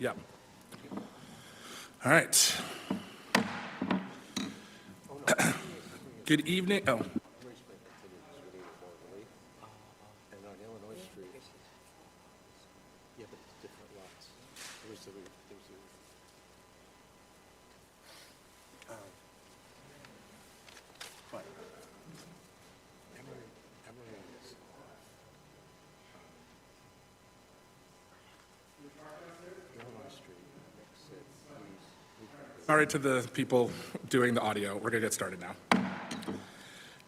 Yep. All right. Good evening. Oh. And on Illinois Street. Yeah, but it's different lots. But Emory is. Illinois Street makes it. Sorry to the people doing the audio. We're going to get started now.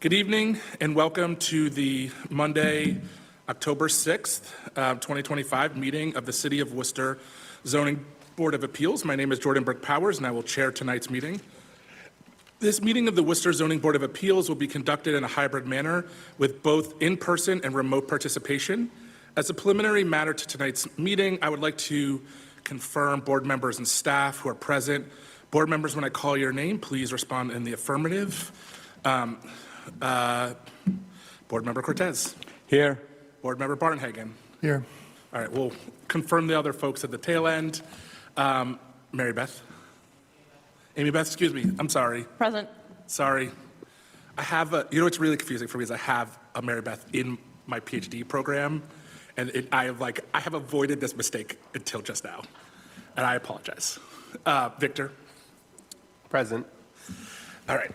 Good evening and welcome to the Monday, October 6th, 2025 meeting of the City of Worcester Zoning Board of Appeals. My name is Jordan Burke Powers and I will chair tonight's meeting. This meeting of the Worcester Zoning Board of Appeals will be conducted in a hybrid manner with both in-person and remote participation. As a preliminary matter to tonight's meeting, I would like to confirm board members and staff who are present. Board members, when I call your name, please respond in the affirmative. Board Member Cortez. Here. Board Member Barnhagen. Here. All right, we'll confirm the other folks at the tail end. Mary Beth. Amy Beth, excuse me, I'm sorry. Present. Sorry. I have a, you know what's really confusing for me is I have a Mary Beth in my PhD program, and I have avoided this mistake until just now, and I apologize. Victor. Present. All right,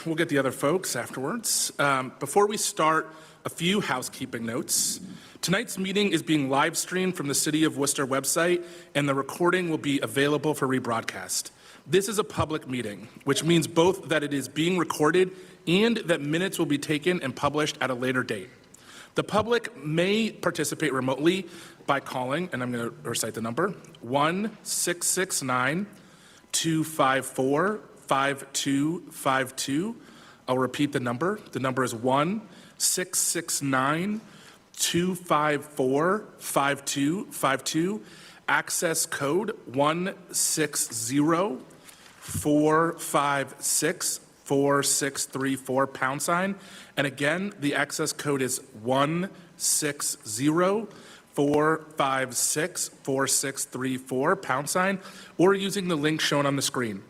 we'll get the other folks afterwards. Before we start, a few housekeeping notes. Tonight's meeting is being live streamed from the City of Worcester website, and the recording will be available for rebroadcast. This is a public meeting, which means both that it is being recorded and that minutes will be taken and published at a later date. The public may participate remotely by calling, and I'm going to recite the number, 1-669-254-5252. I'll repeat the number. The number is 1-669-254-5252. Access code 160-456-4634 #. And again, the access code is 160-456-4634 #, or using the link shown on the screen.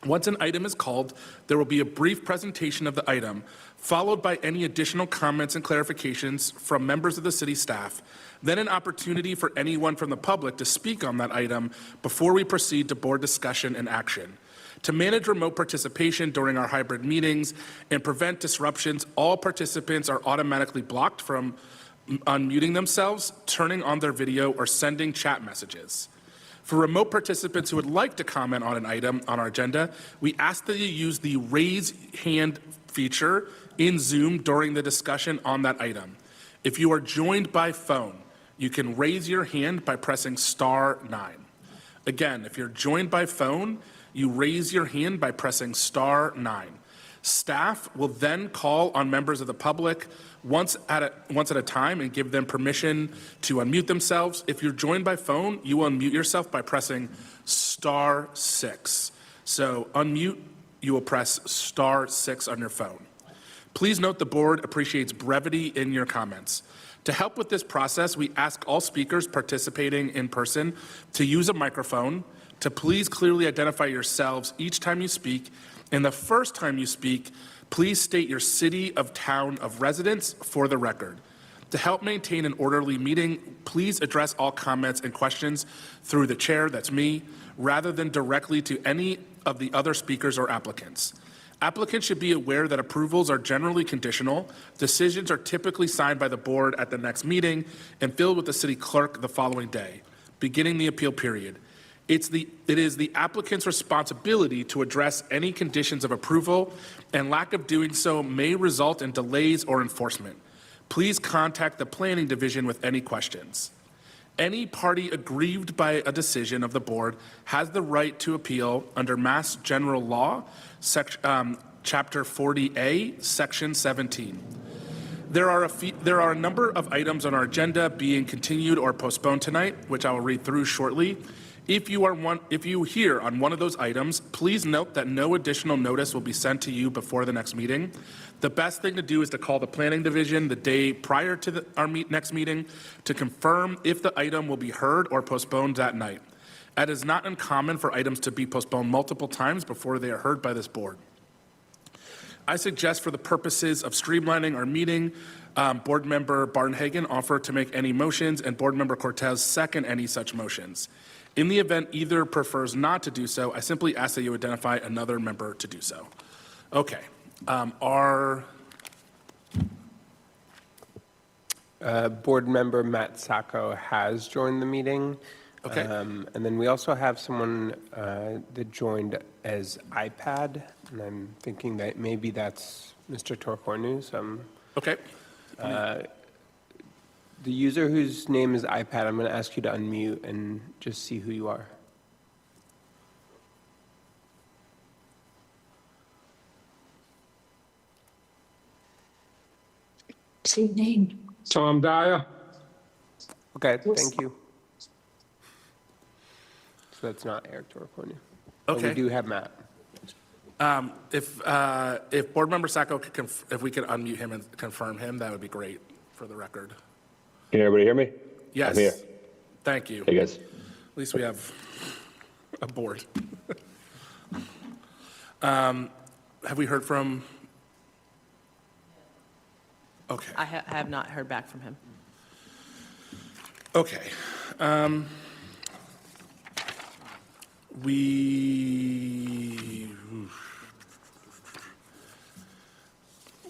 Once an item is called, there will be a brief presentation of the item, followed by any additional comments and clarifications from members of the city staff, then an opportunity for anyone from the public to speak on that item before we proceed to board discussion and action. To manage remote participation during our hybrid meetings and prevent disruptions, all participants are automatically blocked from unmuting themselves, turning on their video, or sending chat messages. For remote participants who would like to comment on an item on our agenda, we ask that you use the raise hand feature in Zoom during the discussion on that item. If you are joined by phone, you can raise your hand by pressing *9. Again, if you're joined by phone, you raise your hand by pressing *9. Staff will then call on members of the public once at a time and give them permission to unmute themselves. If you're joined by phone, you will unmute yourself by pressing *6. So unmute, you will press *6 on your phone. Please note the board appreciates brevity in your comments. To help with this process, we ask all speakers participating in person to use a microphone, to please clearly identify yourselves each time you speak, and the first time you speak, please state your city of town of residence for the record. To help maintain an orderly meeting, please address all comments and questions through the chair, that's me, rather than directly to any of the other speakers or applicants. Applicants should be aware that approvals are generally conditional. Decisions are typically signed by the board at the next meeting and filled with the city clerk the following day, beginning the appeal period. It is the applicant's responsibility to address any conditions of approval, and lack of doing so may result in delays or enforcement. Please contact the planning division with any questions. Any party aggrieved by a decision of the board has the right to appeal under Mass General Law, Chapter 40A, Section 17. There are a number of items on our agenda being continued or postponed tonight, which I will read through shortly. If you hear on one of those items, please note that no additional notice will be sent to you before the next meeting. The best thing to do is to call the planning division the day prior to our next meeting to confirm if the item will be heard or postponed that night. It is not uncommon for items to be postponed multiple times before they are heard by this board. I suggest for the purposes of streamlining our meeting, Board Member Barnhagen offer to make any motions and Board Member Cortez second any such motions. In the event either prefers not to do so, I simply ask that you identify another member to do so. Okay. Board Member Matt Sacco has joined the meeting. Okay. And then we also have someone that joined as iPad, and I'm thinking that maybe that's Mr. Torcornu. So Okay. the user whose name is iPad, I'm going to ask you to unmute and just see who you are. Same name. Tom Dyer. Okay, thank you. So that's not Eric Torcornu. But Okay. we do have Matt. If Board Member Sacco could, if we could unmute him and confirm him, that would be great for the record. Can everybody hear me? Yes. I'm here. Thank you. Hey, guys. At least we have a board. Have we heard from? Okay. I have not heard back from him. Okay.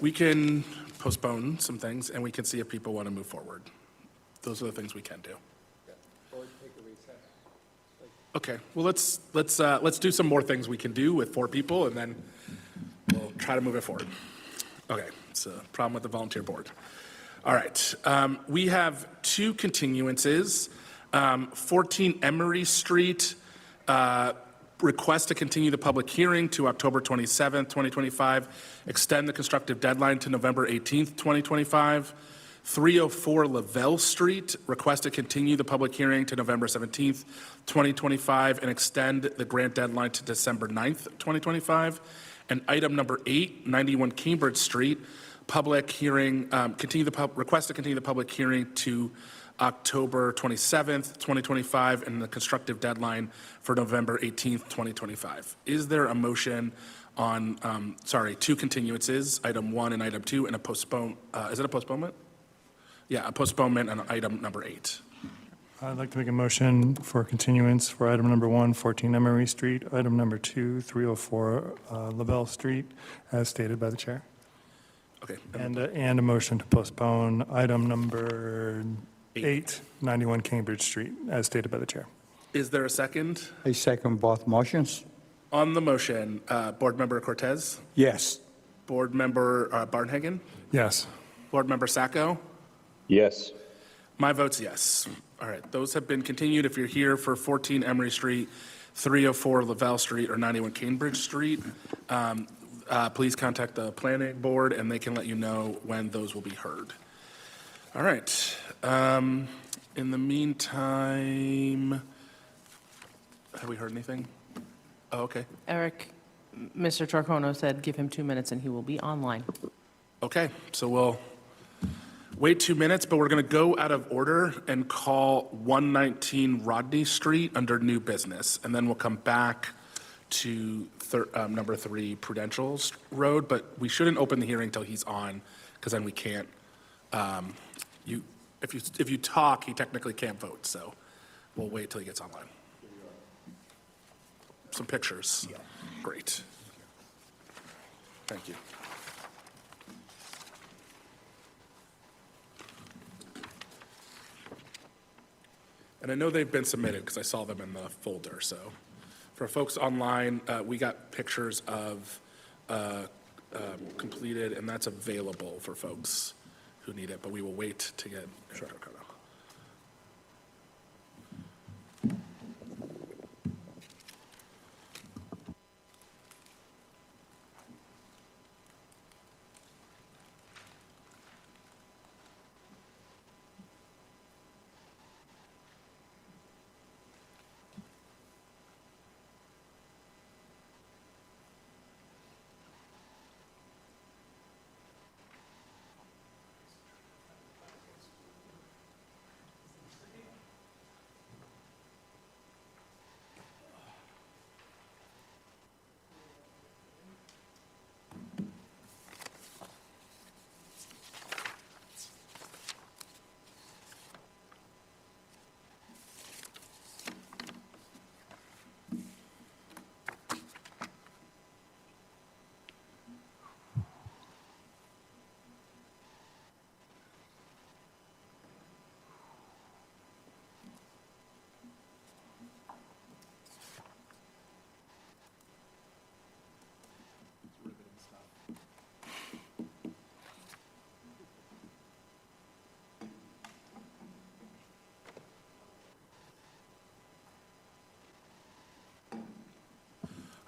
We can postpone some things, and we can see if people want to move forward. Those are the things we can do. Okay, well, let's do some more things we can do with 4 people, and then we'll try to move it forward. Okay, it's a problem with the volunteer board. All right, we have 2 continuances. 14 Emery Street, request to continue the public hearing to October 27th, 2025, extend the constructive deadline to November 18th, 2025. 304 Lavelle Street, request to continue the public hearing to November 17th, 2025, and extend the grant deadline to December 9th, 2025. And item number 8, 91 Cambridge Street, public hearing, request to continue the public hearing to October 27th, 2025, and the constructive deadline for November 18th, 2025. Is there a motion on, 2 continuances, item 1 and item 2, and a postpone, is it a postponement? Yeah, a postponement on item number 8. I'd like to make a motion for continuance for item number 1, 14 Emery Street, item number 2, 304 Lavelle Street, as stated by the chair. Okay, And a motion to postpone item number 8, 91 Cambridge Street, as stated by the chair. is there a second? I second both motions. On the motion, Board Member Cortez, Yes. Board Member Barnhagen, Yes. Board Member Sacco. Yes. My vote's yes. All right, those have been continued. If you're here for 14 Emery Street, 304 Lavelle Street, or 91 Cambridge Street, please contact the planning board and they can let you know when those will be heard. All right. In the meantime, have we heard anything? Oh, okay. Eric, Mr. Torcornu said give him 2 minutes and he will be online. Okay, so we'll wait 2 minutes, but we're going to go out of order and call 119 Rodney Street under new business. And then we'll come back to number 3 Prudential Road, but we shouldn't open the hearing until he's on, because then we can't, if you talk, he technically can't vote, so we'll wait till he gets online. Some pictures. Great. Thank you. And I know they've been submitted because I saw them in the folder. So for folks online, we got pictures of completed, and that's available for folks who need it, but we will wait to get. Sure.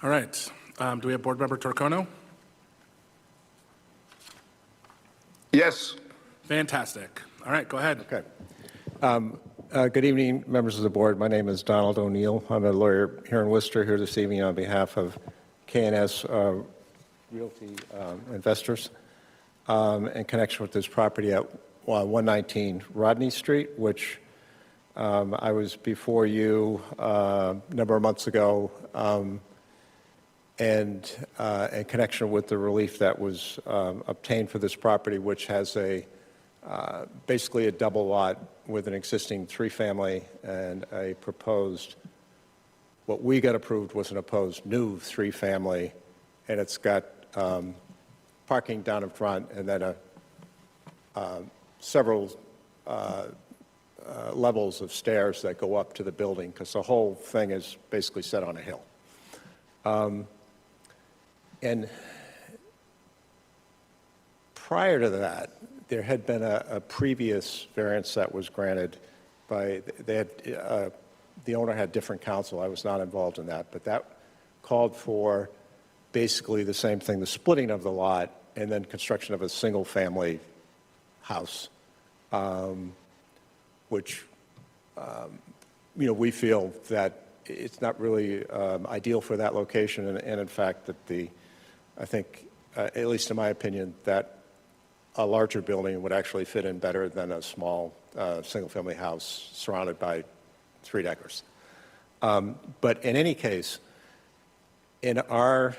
All right. Do we have Board Member Torcono? Yes. Fantastic. All right, go ahead. Okay. Good evening, members of the board. My name is Donald O'Neill. I'm a lawyer here in Worcester, here this evening on behalf of K&S Realty Investors in connection with this property at 119 Rodney Street, which I was before you a number of months ago, and in connection with the relief that was obtained for this property, which has basically a double lot with an existing three-family and a proposed, what we got approved was an opposed new three-family, and it's got parking down in front and then several levels of stairs that go up to the building, because the whole thing is basically set on a hill. And prior to that, there had been a previous variance that was granted by, the owner had different counsel. I was not involved in that, but that called for basically the same thing, the splitting of the lot and then construction of a single-family house, which, we feel that it's not really ideal for that location, and in fact, that I think, at least in my opinion, that a larger building would actually fit in better than a small single-family house surrounded by three-deckers. But in any case, in our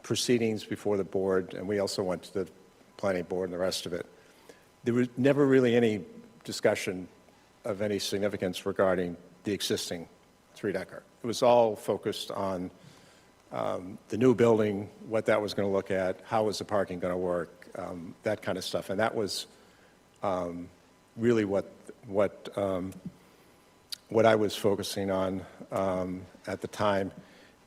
proceedings before the board, and we also went to the planning board and the rest of it, there was never really any discussion of any significance regarding the existing three-decker. It was all focused on the new building, what that was going to look at, how was the parking going to work, that kind of stuff. And that was really what I was focusing on at the time.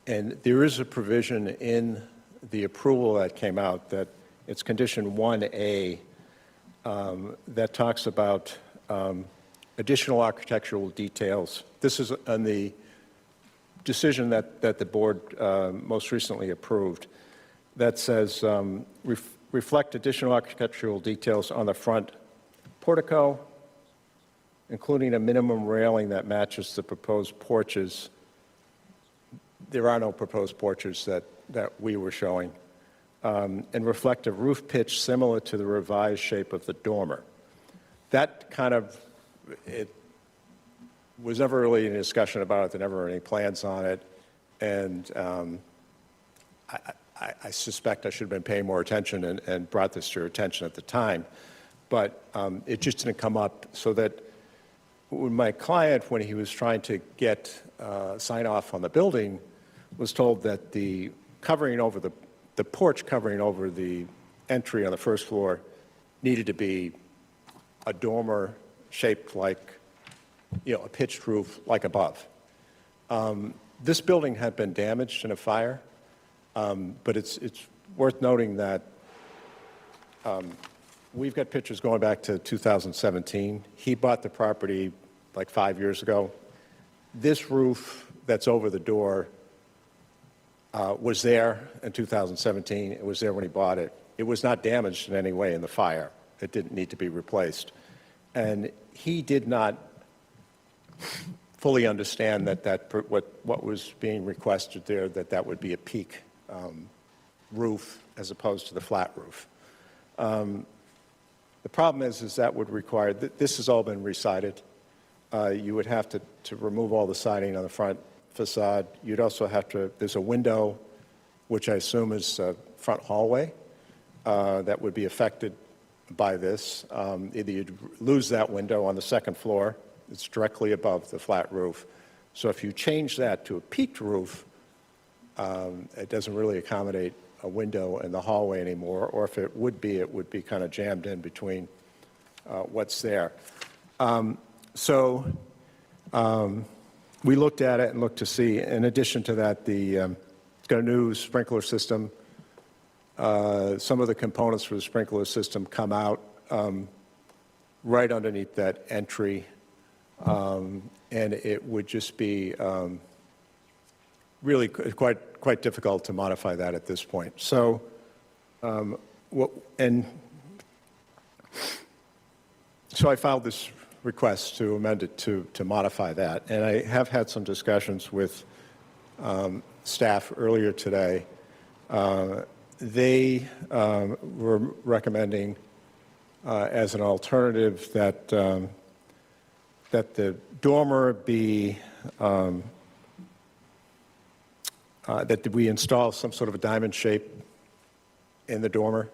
And there is a provision in the approval that came out that it's condition 1A that talks about additional architectural details. This is on the decision that the board most recently approved that says reflect additional architectural details on the front portico, including a minimum railing that matches the proposed porches. There are no proposed porches that we were showing, and reflect a roof pitch similar to the revised shape of the dormer. That kind of, it was never really any discussion about it. There never were any plans on it, and I suspect I should have been paying more attention and brought this to your attention at the time, but it just didn't come up. So that when my client, when he was trying to get sign off on the building, was told that the covering over the porch covering over the entry on the first floor needed to be a dormer shaped like, a pitched roof like above. This building had been damaged in a fire, but it's worth noting that we've got pictures going back to 2017. He bought the property like 5 years ago. This roof that's over the door was there in 2017. It was there when he bought it. It was not damaged in any way in the fire. It didn't need to be replaced. And he did not fully understand what was being requested there, that would be a peak roof as opposed to the flat roof. The problem is that would require, this has all been recited. You would have to remove all the siding on the front facade. You'd also have to, there's a window, which I assume is a front hallway, that would be affected by this. Either you'd lose that window on the second floor. It's directly above the flat roof. So if you change that to a peaked roof, it doesn't really accommodate a window in the hallway anymore, or if it would be kind of jammed in between what's there. We looked at it and looked to see, in addition to that, it's got a new sprinkler system. Some of the components for the sprinkler system come out right underneath that entry, and it would just be really quite difficult to modify that at this point. So, so I filed this request to amend it to modify that, and I have had some discussions with staff earlier today. They were recommending as an alternative that that the dormer be that we install some sort of a diamond shape in the dormer.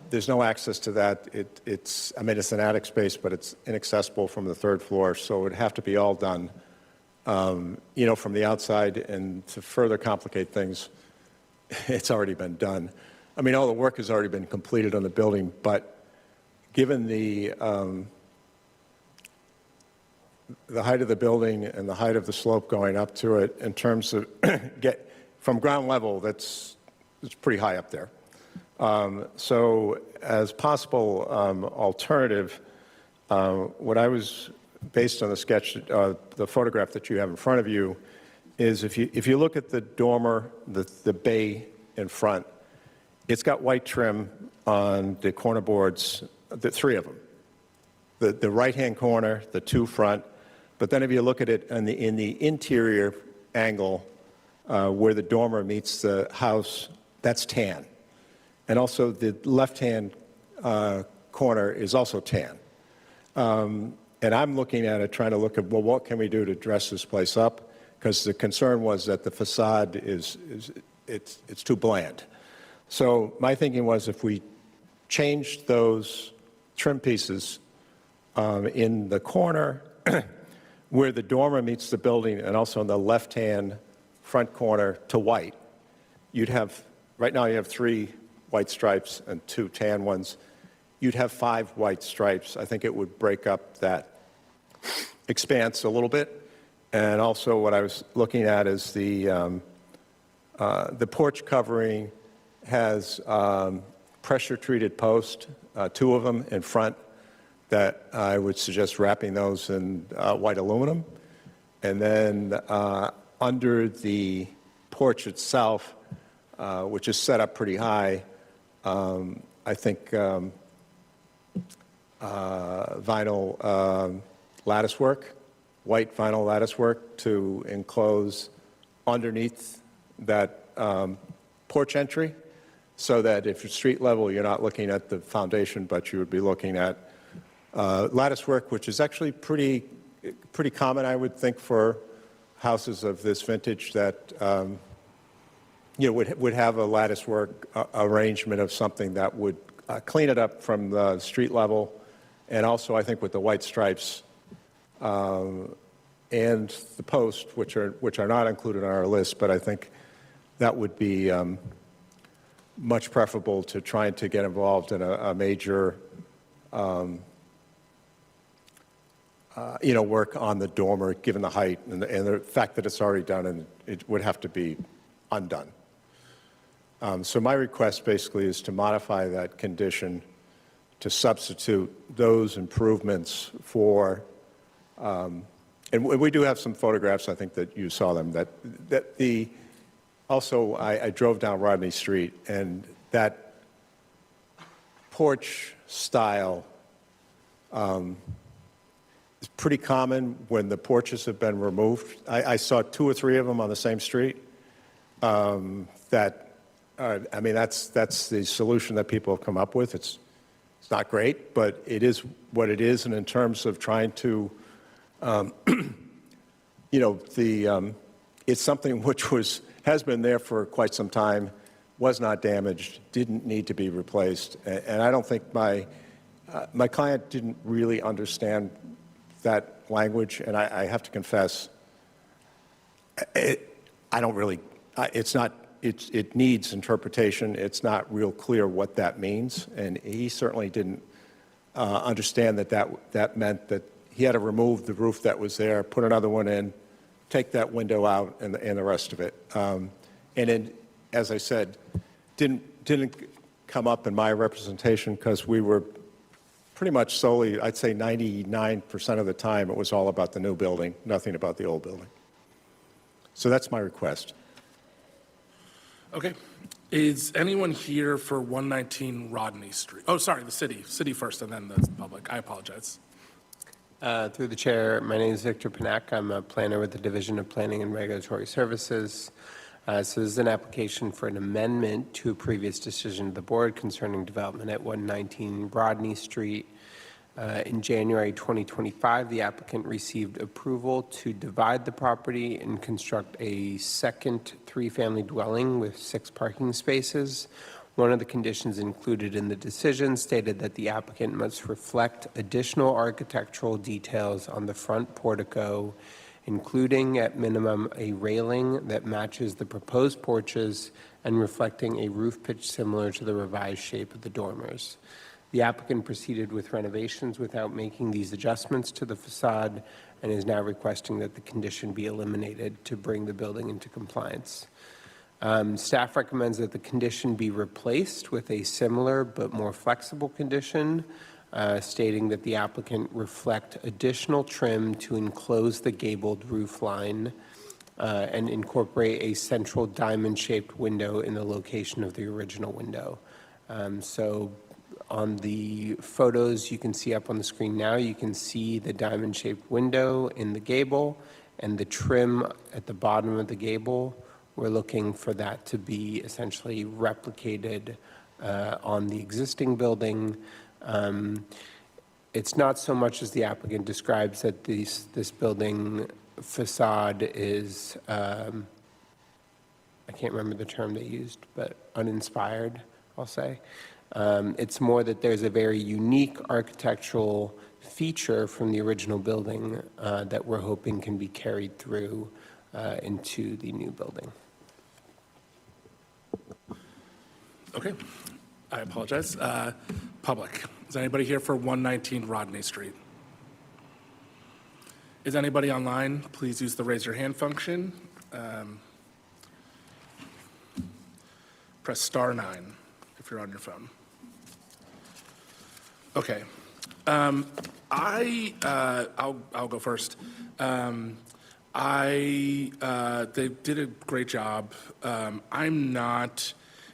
There's no access to that. It's an attic space, but it's inaccessible from the third floor, so it would have to be all done, from the outside. And to further complicate things, it's already been done. All the work has already been completed on the building, but given the height of the building and the height of the slope going up to it, in terms of from ground level, it's pretty high up there. So as possible alternative, what I was, based on the sketch, the photograph that you have in front of you, is if you look at the dormer, the bay in front, it's got white trim on the corner boards, the three of them. The right-hand corner, the two front, but then if you look at it in the interior angle where the dormer meets the house, that's tan. And also the left-hand corner is also tan. And I'm looking at it, trying to look at, well, what can we do to dress this place up? Because the concern was that the facade it's too bland. So my thinking was, if we changed those trim pieces in the corner where the dormer meets the building, and also in the left-hand front corner to white, you'd have, right now you have 3 white stripes and 2 tan ones. You'd have 5 white stripes. I think it would break up that expanse a little bit. And also what I was looking at is the porch covering has pressure-treated posts, 2 of them in front, that I would suggest wrapping those in white aluminum. And then under the porch itself, which is set up pretty high, I think vinyl lattice work, white vinyl lattice work to enclose underneath that porch entry, so that if you're street level, you're not looking at the foundation, but you would be looking at lattice work, which is actually pretty common, I would think, for houses of this vintage, that would have a lattice work arrangement of something that would clean it up from the street level. And also, I think with the white stripes and the post, which are not included on our list, but I think that would be much preferable to trying to get involved in a major work on the dormer, given the height and the fact that it's already done, and it would have to be undone. So my request basically is to modify that condition to substitute those improvements for, and we do have some photographs, I think that you saw them, also I drove down Rodney Street, and that porch style is pretty common when the porches have been removed. I saw 2 or 3 of them on the same street. That's the solution that people have come up with. It's not great, but it is what it is. And in terms of trying to, it's something which has been there for quite some time, was not damaged, didn't need to be replaced. And I don't think my client didn't really understand that language, and I have to confess, it needs interpretation. It's not real clear what that means, and he certainly didn't understand that meant that he had to remove the roof that was there, put another one in, take that window out, and the rest of it. And then, as I said, didn't come up in my representation because we were pretty much solely, I'd say 99% of the time, it was all about the new building, nothing about the old building. So that's my request. Okay. Is anyone here for 119 Rodney Street? Oh, sorry, the city first and then the public. I apologize. Through the chair, my name is Victor Panak. I'm a planner with the Division of Planning and Regulatory Services. So this is an application for an amendment to a previous decision of the board concerning development at 119 Rodney Street. In January 2025, the applicant received approval to divide the property and construct a second three-family dwelling with 6 parking spaces. One of the conditions included in the decision stated that the applicant must reflect additional architectural details on the front portico, including at minimum a railing that matches the proposed porches and reflecting a roof pitch similar to the revised shape of the dormers. The applicant proceeded with renovations without making these adjustments to the facade and is now requesting that the condition be eliminated to bring the building into compliance. Staff recommends that the condition be replaced with a similar but more flexible condition, stating that the applicant reflect additional trim to enclose the gabled roof line and incorporate a central diamond-shaped window in the location of the original window. So on the photos you can see up on the screen now, you can see the diamond-shaped window in the gable and the trim at the bottom of the gable. We're looking for that to be essentially replicated on the existing building. It's not so much as the applicant describes that this building facade is, I can't remember the term they used, but uninspired, I'll say. It's more that there's a very unique architectural feature from the original building that we're hoping can be carried through into the new building. Okay. I apologize. Public. Is anybody here for 119 Rodney Street? Is anybody online? Please use the raise your hand function. Press *9 if you're on your phone. Okay. I'll go first. They did a great job. I'm not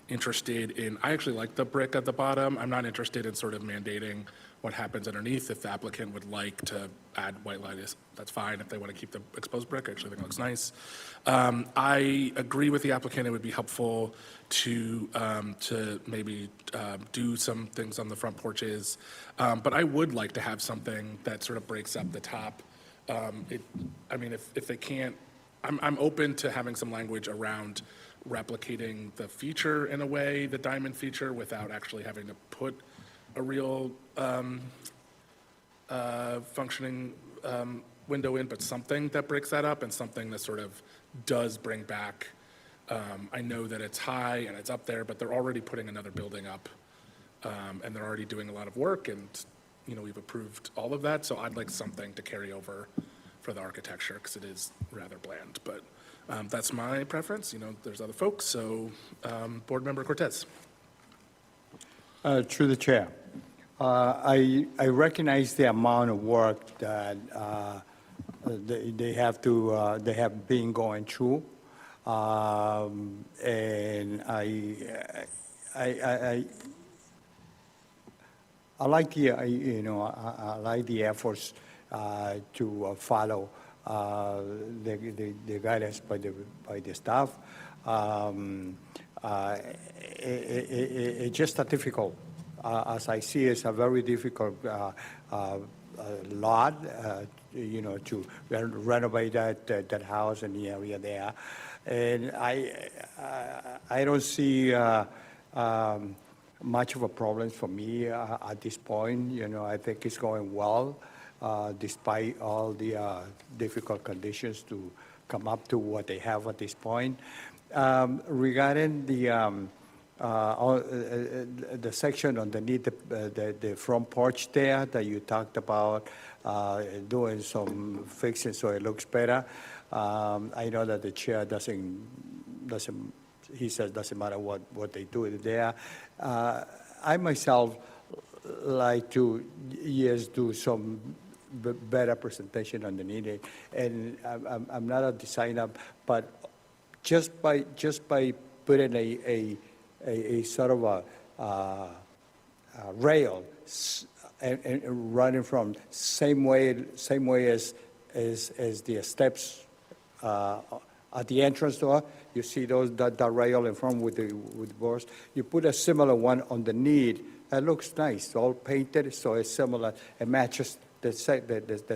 interested in, I actually like the brick at the bottom. I'm not interested in sort of mandating what happens underneath. If the applicant would like to add white lattice, that's fine. If they want to keep the exposed brick, I actually think it looks nice. I agree with the applicant. It would be helpful to maybe do some things on the front porches. But I would like to have something that sort of breaks up the top. If they can't, I'm open to having some language around replicating the feature in a way, the diamond feature, without actually having to put a real functioning window in, but something that breaks that up and something that sort of does bring back. I know that it's high and it's up there, but they're already putting another building up, and they're already doing a lot of work, and we've approved all of that, so I'd like something to carry over for the architecture, because it is rather bland, but that's my preference. There's other folks, so Board Member Cortez. Through the chair, I recognize the amount of work that they have been going through, and I like the I like the efforts to follow the guidance by the staff. It's just a difficult, as I see, it's a very difficult lot, to renovate that house and the area there, and I don't see much of a problem for me at this point. I think it's going well, despite all the difficult conditions to come up to what they have at this point. Regarding the section underneath the front porch there that you talked about, doing some fixing so it looks better. I know that the chair doesn't he says doesn't matter what they do there. I myself like to, yes, do some better presentation underneath it. And I'm not a designer, but just by putting a sort of a rail and running from same way as the steps at the entrance door, you see that rail in front with boards. You put a similar one underneath. It looks nice, all painted, so it's similar. It matches the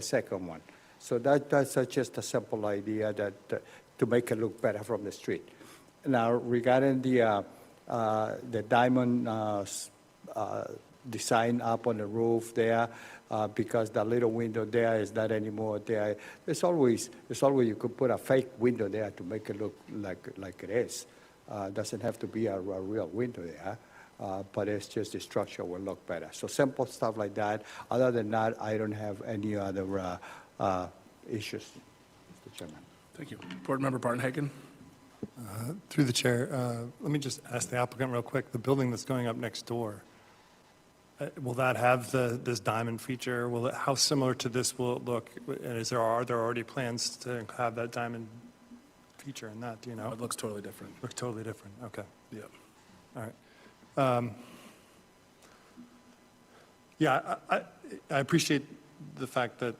second one. So that's just a simple idea that to make it look better from the street. Now regarding the diamond design up on the roof there, because the little window there is not anymore there. There's always you could put a fake window there to make it look like it is. Doesn't have to be a real window there, but it's just the structure will look better. So simple stuff like that. Other than that, I don't have any other issues, Mr. Chairman. Thank you. Board Member Barton-Hagen? Through the chair, let me just ask the applicant real quick, the building that's going up next door, will that have this diamond feature? How similar to this will it look? And are there already plans to have that diamond feature in that, do you know? It looks totally different. Looks totally different, okay, Yeah. all right. Yeah, I appreciate the fact that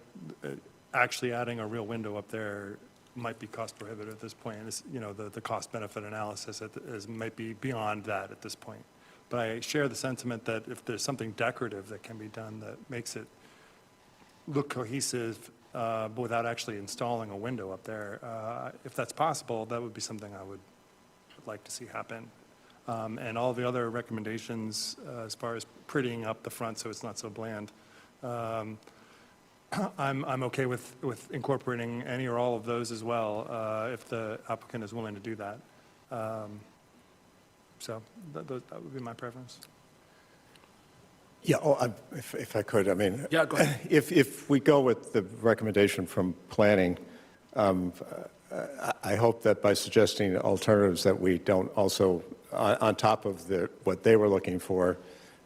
actually adding a real window up there might be cost prohibitive at this point. And it's, the cost-benefit analysis might be beyond that at this point. But I share the sentiment that if there's something decorative that can be done that makes it look cohesive but without actually installing a window up there, if that's possible, that would be something I would like to see happen. And all the other recommendations as far as prettying up the front so it's not so bland, I'm okay with incorporating any or all of those as well if the applicant is willing to do that. So that would be my preference. Yeah, if I could, I mean. Yeah, go ahead. If we go with the recommendation from planning, I hope that by suggesting alternatives that we don't also, on top of what they were looking for,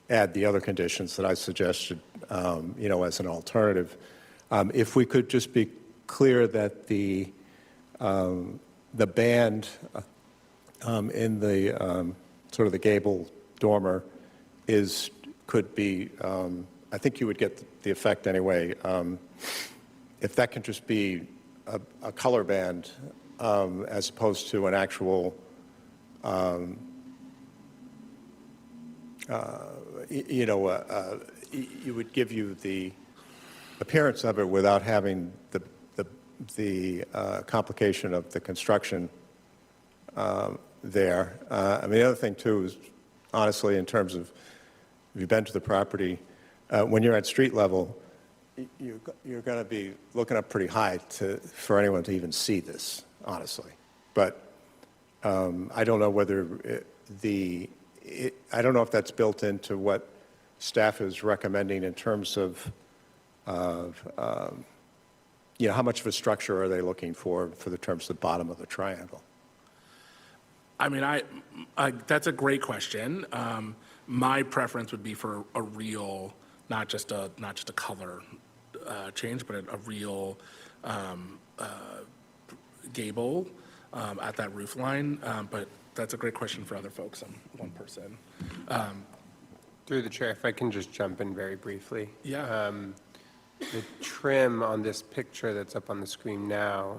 add the other conditions that I suggested, as an alternative. If we could just be clear that the band in the sort of the gable dormer could be, I think you would get the effect anyway. If that can just be a color band as opposed to an actual, you would give you the appearance of it without having the complication of the construction there. The other thing too is, honestly, in terms of, if you've been to the property, when you're at street level, you're going to be looking up pretty high for anyone to even see this, honestly. But I don't know whether I don't know if that's built into what staff is recommending in terms of how much of a structure are they looking for the terms of the bottom of the triangle? I mean, that's a great question. My preference would be for a real, not just a color change, but a real gable at that roof line. But that's a great question for other folks. I'm one person. Through the chair, if I can just jump in very briefly. Yeah. The trim on this picture that's up on the screen now,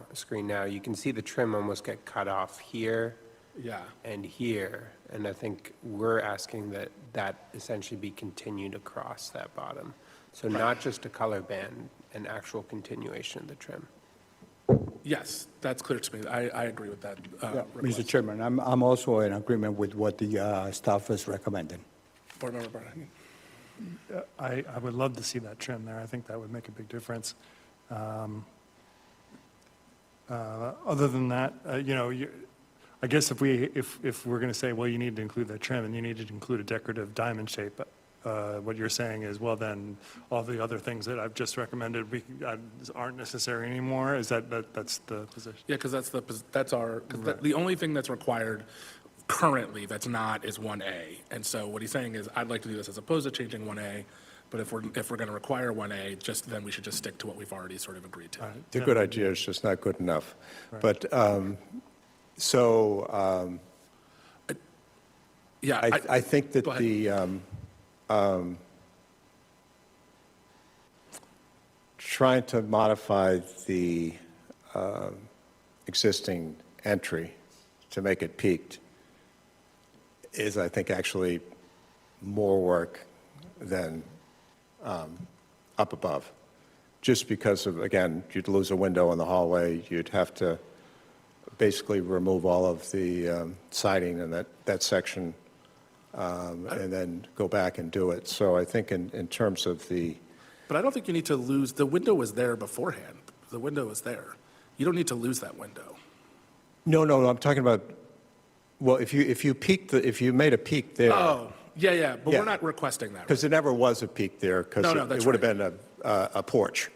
you can see the trim almost get cut off here Yeah. and here. And I think we're asking that essentially be continued across that bottom. So not just a color band, an actual continuation of the trim. Yes, that's clear to me. I agree with that. Mr. Chairman, I'm also in agreement with what the staff is recommending. Board Member Barton. I would love to see that trim there. I think that would make a big difference. Other than that, I guess if we're going to say, well, you need to include that trim and you need to include a decorative diamond shape, what you're saying is, well, then all the other things that I've just recommended aren't necessary anymore. Is that's the position? Yeah, because the only thing that's required currently that's not is 1A. And so what he's saying is, I'd like to do this as opposed to changing 1A, but if we're going to require 1A, then we should just stick to what we've already sort of agreed to. The good idea is just not good enough. But, Yeah, I think that go ahead. trying to modify the existing entry to make it peaked is, I think, actually more work than up above. Just because of, again, you'd lose a window in the hallway, you'd have to basically remove all of the siding in that section, and then go back and do it. So I think in terms of the, But I don't think you need to lose, the window was there beforehand. The window was there. You don't need to lose that window. no, I'm talking about, well, if you made a peak there, Oh, yeah, but Yeah. we're not requesting that. because there never was a peak there, because No, it that's would have right. been a porch.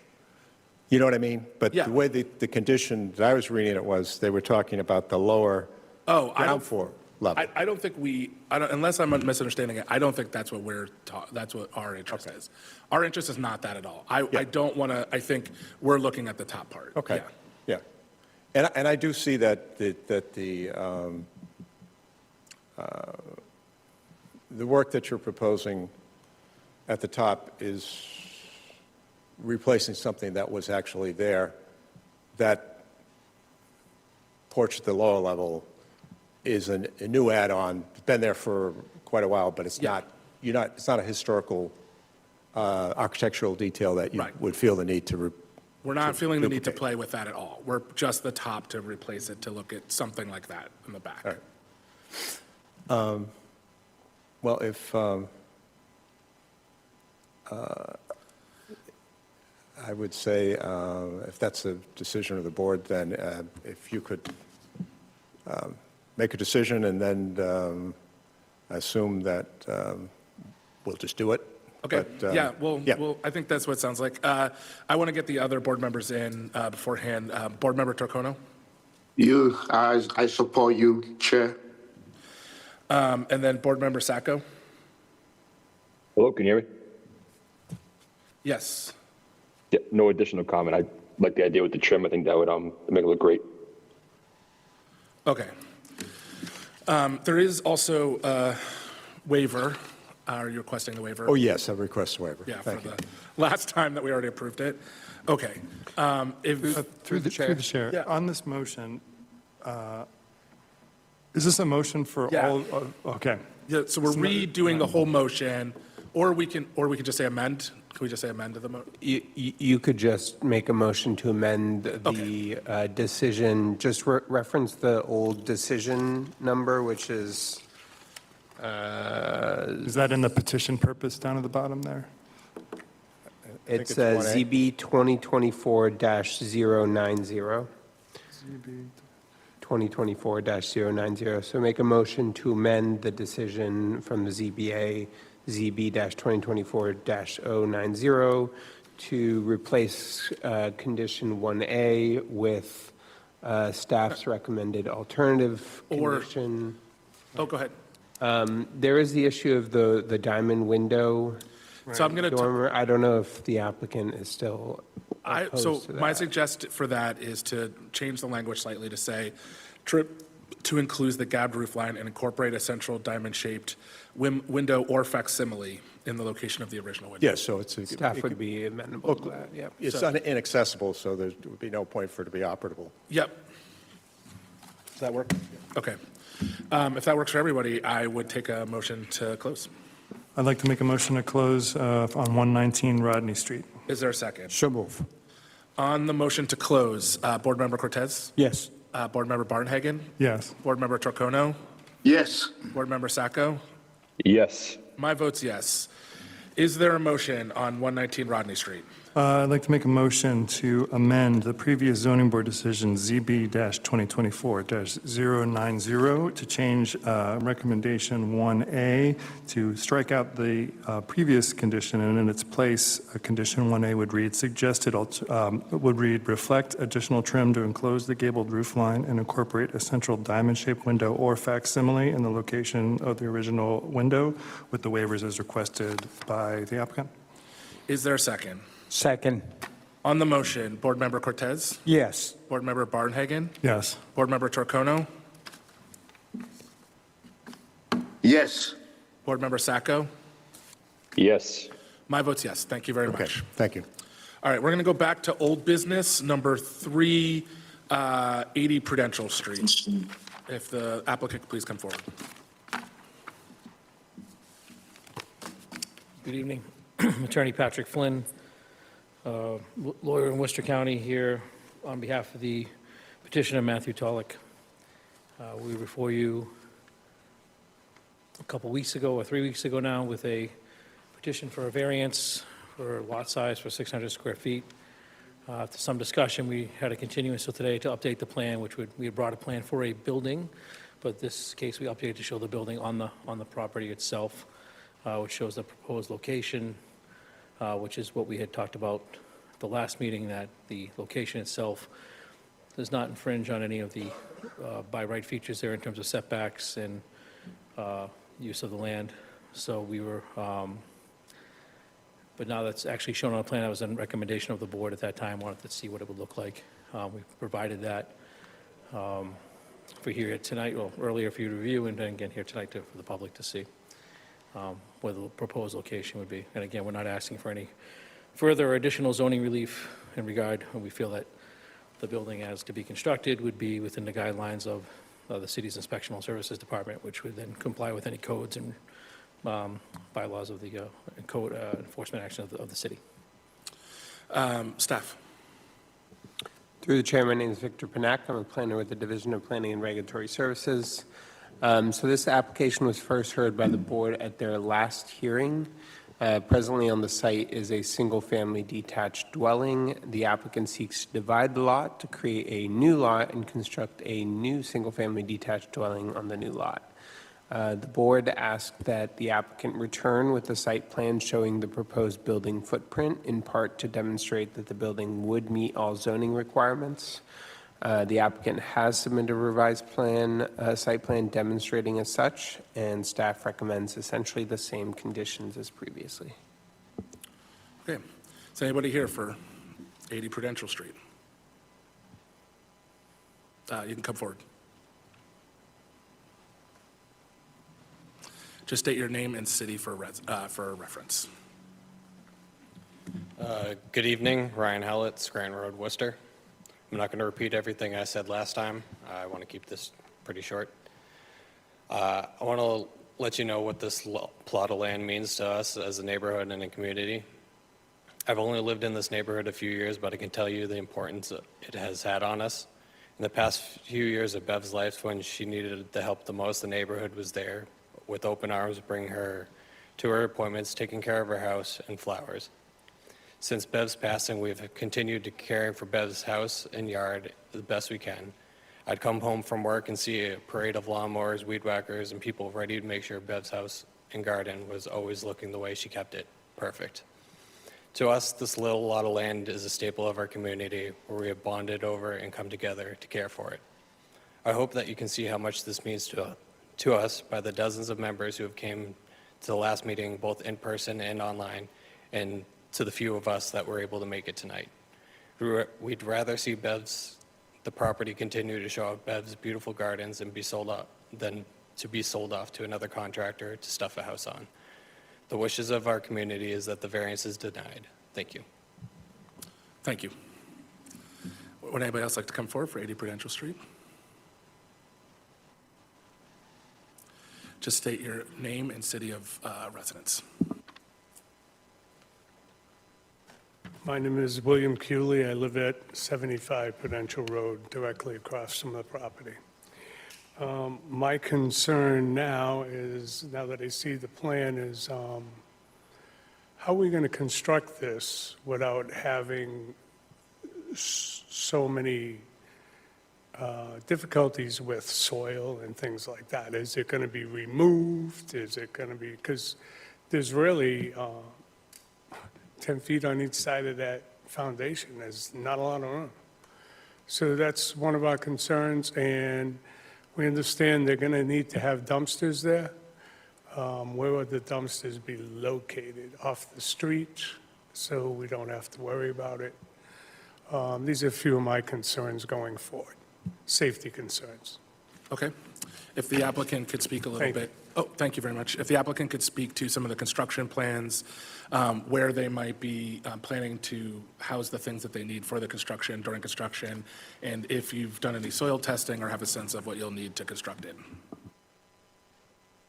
You know what I mean? But Yeah. the way the condition that I was reading it was, they were talking about the lower Oh, I ground don't, floor level. I don't think unless I'm misunderstanding it, I don't think that's what that's what our interest is. Our interest is not that at all. I don't want to, I think we're looking at the top part. Okay, Yeah. yeah. And I do see that the work that you're proposing at the top is replacing something that was actually there. That porch at the lower level is a new add-on. It's been there for quite a while, but it's Yeah. it's not a historical architectural detail that you Right. would feel the need to We're not feeling the need to duplicate. play with that at all. We're just the top to replace it, to look at something like that in the back. All right. Well, if, I would say, if that's a decision of the board, then if you could make a decision and then assume that we'll just do it. Okay, But, yeah, yeah. well, I think that's what it sounds like. I want to get the other board members in beforehand. Board Member Turcono? I support you, Chair. And then Board Member Sacco? Hello, can you hear me? Yes. Yeah, no additional comment. I like the idea with the trim. I think that would make it look great. Okay. There is also a waiver. Are you requesting the waiver? Oh, yes, I request a waiver. Yeah, for Thank you. the last time that we already approved it. Okay. Through the chair. Through the chair. Yeah. On this motion, is this a motion for Yeah. all, okay. Yeah, so we're redoing the whole motion, or we can just say amend. Can we just say amend to the mo? You could just make a motion to amend the decision, just reference the old decision number, which is, Is that in the petition purpose down at the bottom there? it it's says 1A. ZB 2024-090. 2024-090. So make a motion to amend the decision from the ZBA, ZB-2024-090, to replace condition 1A with staff's recommended alternative Or- condition. Oh, go ahead. There is the issue of the diamond window So I'm going to, dormer. I don't know if the applicant is still so opposed to my that. suggestion for that is to change the language slightly to say, to include the gabbed roof line and incorporate a central diamond-shaped window or facsimile in the location of the original window. Yes, so it's. Staff would be amenable to that, yeah. It's inaccessible, so there would be no point for it to be operable. Yep. Does that work? Okay. If that works for everybody, I would take a motion to close. I'd like to make a motion to close on 119 Rodney Street. Is there a second? So move. On the motion to close, Board Member Cortez? Yes. Board Member Barnhagen? Yes. Board Member Turcono? Yes. Board Member Sacco? Yes. My vote's yes. Is there a motion on 119 Rodney Street? I'd like to make a motion to amend the previous zoning board decision ZB-2024-090 to change recommendation 1A to strike out the previous condition, and in its place, condition 1A would read, reflect additional trim to enclose the gabled roof line and incorporate a central diamond-shaped window or facsimile in the location of the original window with the waivers as requested by the applicant. Is there a second? Second. On the motion, Board Member Cortez? Yes. Board Member Barnhagen? Yes. Board Member Torcono? Yes. Board Member Sacco? Yes. My vote's yes. Thank you very Okay, much. thank you. All right, we're going to go back to old business, number 380 Prudential Street. If the applicant could please come forward. Good evening. Attorney Patrick Flynn, lawyer in Worcester County, here on behalf of the petitioner Matthew Tolick. We were before you a couple weeks ago, or 3 weeks ago now, with a petition for a variance for lot size for 600 square feet. After some discussion, we had a continuance till today to update the plan, we had brought a plan for a building, but this case we updated to show the building on the property itself, which shows the proposed location, which is what we had talked about at the last meeting, that the location itself does not infringe on any of the by right features there in terms of setbacks and use of the land. So we were, but now that's actually shown on a plan, that was a recommendation of the board at that time, wanted to see what it would look like. We provided that for here tonight, well, earlier for you to review, and then again here tonight for the public to see where the proposed location would be. And again, we're not asking for any further or additional zoning relief in regard, and we feel that the building as to be constructed would be within the guidelines of the city's inspectional services department, which would then comply with any codes and bylaws of the code enforcement action of the city. Staff? Through the chair, my name is Victor Panak. I'm a planner with the Division of Planning and Regulatory Services. So this application was first heard by the board at their last hearing. Presently on the site is a single-family detached dwelling. The applicant seeks to divide the lot to create a new lot and construct a new single-family detached dwelling on the new lot. The board asked that the applicant return with the site plan showing the proposed building footprint, in part to demonstrate that the building would meet all zoning requirements. The applicant has submitted a revised plan, site plan demonstrating as such, and staff recommends essentially the same conditions as previously. Okay. Is anybody here for 80 Prudential Street? You can come forward. Just state your name and city for reference. Good evening, Ryan Hallett, Scranton Road, Worcester. I'm not going to repeat everything I said last time. I want to keep this pretty short. I want to let you know what this plot of land means to us as a neighborhood and a community. I've only lived in this neighborhood a few years, but I can tell you the importance it has had on us. In the past few years of Bev's life, when she needed the help the most, the neighborhood was there with open arms, bringing her to her appointments, taking care of her house, and flowers. Since Bev's passing, we've continued to care for Bev's house and yard the best we can. I'd come home from work and see a parade of lawnmowers, weed whackers, and people ready to make sure Bev's house and garden was always looking the way she kept it, perfect. To us, this little lot of land is a staple of our community where we have bonded over and come together to care for it. I hope that you can see how much this means to us by the dozens of members who have came to the last meeting, both in person and online, and to the few of us that were able to make it tonight. We'd rather see the property continue to show off Bev's beautiful gardens and be sold out than to be sold off to another contractor to stuff a house on. The wishes of our community is that the variance is denied. Thank you. Thank you. Would anybody else like to come forward for 80 Prudential Street? Just state your name and city of residence. My name is William Cooley. I live at 75 Prudential Road, directly across from the property. My concern now is, now that I see the plan, is how are we going to construct this without having so many difficulties with soil and things like that? Is it going to be removed? Is it going to be, because there's really 10 feet on each side of that foundation. There's not a lot of room. So that's one of our concerns, and we understand they're going to need to have dumpsters there. Where would the dumpsters be located? Off the street? so we don't have to worry about it. These are a few of my concerns going forward, safety concerns. Okay. If the applicant could speak a little Thank you. bit. Oh, thank you very much. If the applicant could speak to some of the construction plans, where they might be planning to house the things that they need for the construction, during construction, and if you've done any soil testing or have a sense of what you'll need to construct it.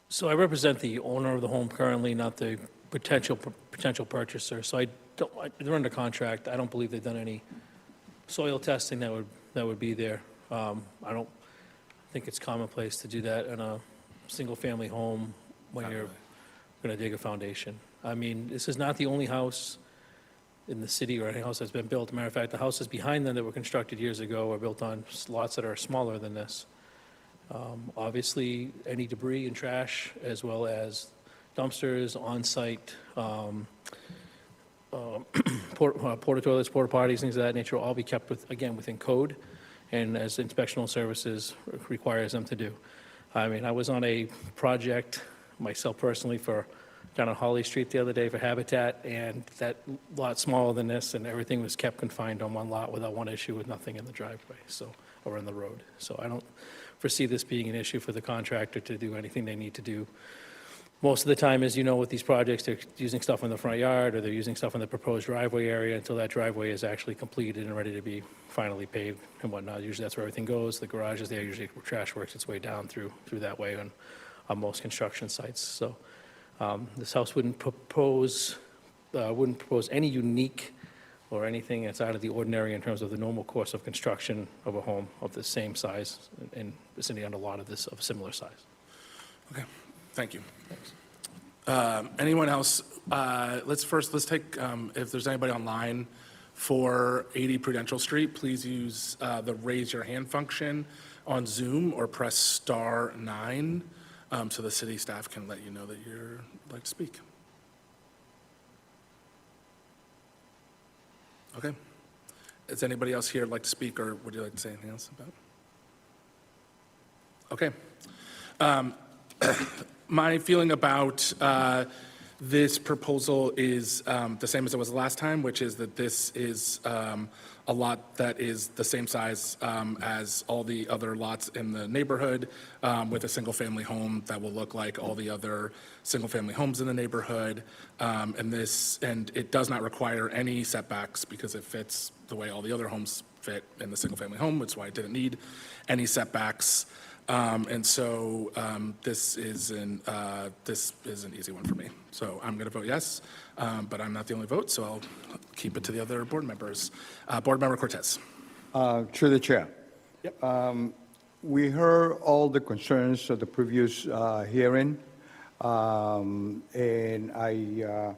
So I represent the owner of the home currently, not the potential purchaser. So they're under contract. I don't believe they've done any soil testing that would be there. I don't think it's commonplace to do that in a single-family home when you're going to dig a foundation. I mean, this is not the only house in the city or any house that's been built. Matter of fact, the houses behind them that were constructed years ago were built on lots that are smaller than this. Obviously, any debris and trash, as well as dumpsters, on-site, porta toilets, porta potties, things of that nature, will all be kept within code, and as inspectional services requires them to do. I mean, I was on a project myself personally down on Holly Street the other day for Habitat, and that lot smaller than this, and everything was kept confined on one lot without one issue with nothing in the driveway, or in the road. So I don't foresee this being an issue for the contractor to do anything they need to do. Most of the time, as you know, with these projects, they're using stuff in the front yard, or they're using stuff in the proposed driveway area until that driveway is actually completed and ready to be finally paved and whatnot. Usually that's where everything goes. The garage is there. Usually trash works its way down through that way on most construction sites. So this house wouldn't propose any unique or anything that's out of the ordinary in terms of the normal course of construction of a home of the same size and vicinity on a lot of a similar size. Okay, thank you. Anyone else? Let's take, if there's anybody online for 80 Prudential Street, please use the raise your hand function on Zoom or press *9 so the city staff can let you know that you'd like to speak. Okay. Is anybody else here like to speak, or would you like to say anything else about? Okay. My feeling about this proposal is the same as it was last time, which is that this is a lot that is the same size as all the other lots in the neighborhood, with a single-family home that will look like all the other single-family homes in the neighborhood. And it does not require any setbacks because it fits the way all the other homes fit in the single-family home, which is why it didn't need any setbacks. And so this is an easy one for me. So I'm going to vote yes, but I'm not the only vote, so I'll keep it to the other board members. Board Member Cortez. Through the chair. Yep. We heard all the concerns of the previous hearing, and I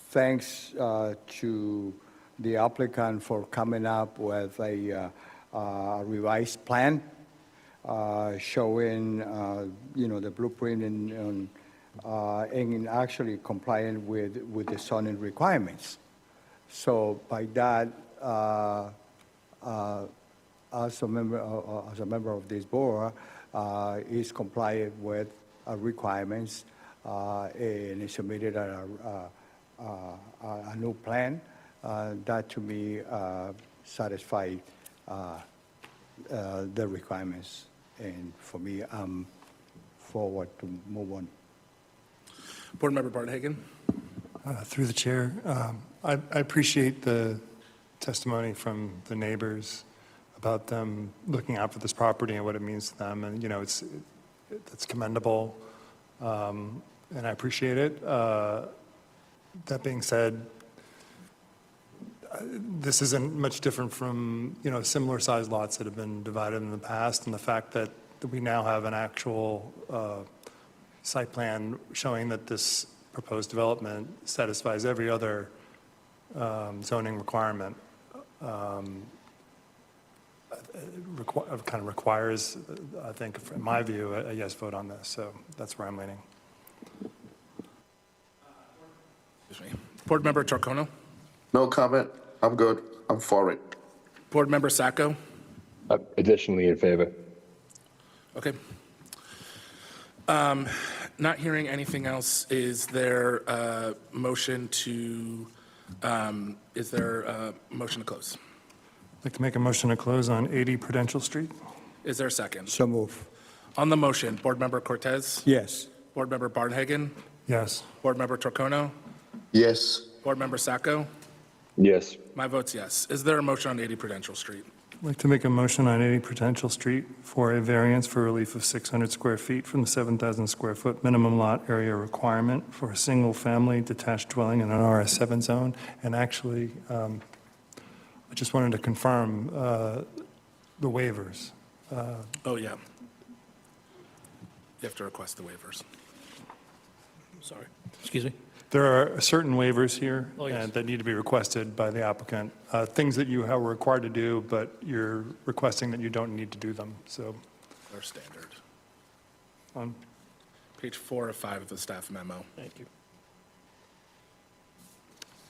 thanks to the applicant for coming up with a revised plan showing, the blueprint and actually compliant with the zoning requirements. So by that, as a member of this board, is compliant with requirements and is submitted a new plan that to me satisfy the requirements. And for me, I'm forward to move on. Board Member Bart Hagan. Through the chair, I appreciate the testimony from the neighbors about them looking out for this property and what it means to them, and it's commendable, and I appreciate it. That being said, this isn't much different from similar sized lots that have been divided in the past, and the fact that we now have an actual site plan showing that this proposed development satisfies every other zoning requirement kind of requires, I think, in my view, a yes vote on this. So that's where I'm leaning. Excuse me. Board Member Torcono. No comment. I'm good. I'm for it. Board Member Sacco. Additionally in favor. Okay. Not hearing anything else, is there a motion to close? I'd like to make a motion to close on 80 Prudential Street. Is there a second? So move. On the motion, Board Member Cortez? Yes. Board Member Barnhagen? Yes. Board Member Torcono? Yes. Board Member Sacco? Yes. My vote's yes. Is there a motion on 80 Prudential Street? I'd like to make a motion on 80 Prudential Street for a variance for relief of 600 square feet from the 7,000 square foot minimum lot area requirement for a single-family detached dwelling in an RS7 zone. And actually, I just wanted to confirm the waivers. Oh, yeah. You have to request the waivers. Sorry. Excuse me? There are certain waivers here Oh, yes. that need to be requested by the applicant, things that you are required to do, but you're requesting that you don't need to do them. So They're standard. on Page 4 of 5 of the staff memo. Thank you.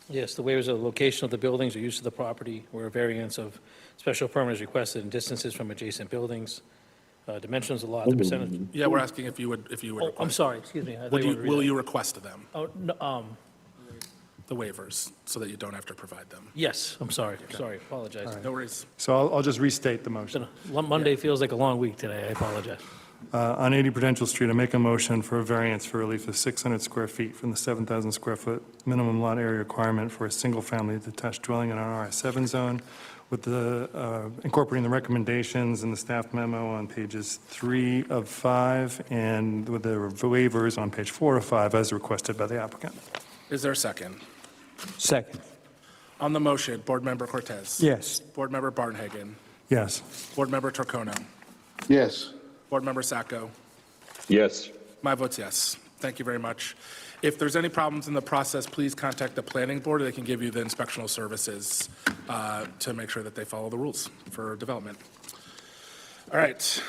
Yes, the waivers of the location of the buildings or use of the property where a variance of special permit is requested and distances from adjacent buildings, dimensions of lot, the percentage. Yeah, we're asking if you would Oh, I'm request. sorry, excuse me. I thought Will you you, wanted to will read you request them, that. Oh, no, the waivers, so that you don't have to provide them? yes, I'm sorry, apologize. No worries. So I'll just restate the motion. Monday feels like a long week today, I apologize. On 80 Prudential Street, I make a motion for a variance for relief of 600 square feet from the 7,000 square foot minimum lot area requirement for a single-family detached dwelling in an RS7 zone, with the incorporating the recommendations in the staff memo on pages 3 of 5 and with the waivers on page 4 of 5 as requested by the applicant. Is there a second? Second. On the motion, Board Member Cortez? Yes. Board Member Barnhagen? Yes. Board Member Torcono? Yes. Board Member Sacco? Yes. My vote's yes. Thank you very much. If there's any problems in the process, please contact the planning board. They can give you the inspectional services to make sure that they follow the rules for development. All right.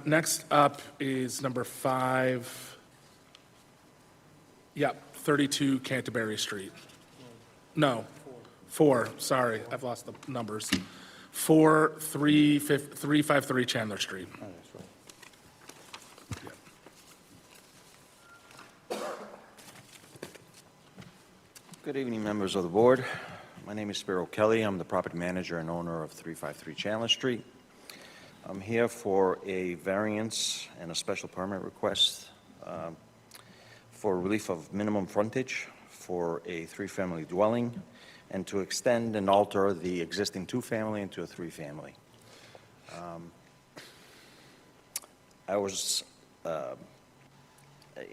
Next up is number 5. Yep, 32 Canterbury Street. No, 4. Sorry, I've lost the numbers. 353 Chandler Street. Good evening, members of the board. My name is Spiro Kelly. I'm the property manager and owner of 353 Chandler Street. I'm here for a variance and a special permit request for relief of minimum frontage for a 3-family dwelling and to extend and alter the existing 2-family into a 3-family.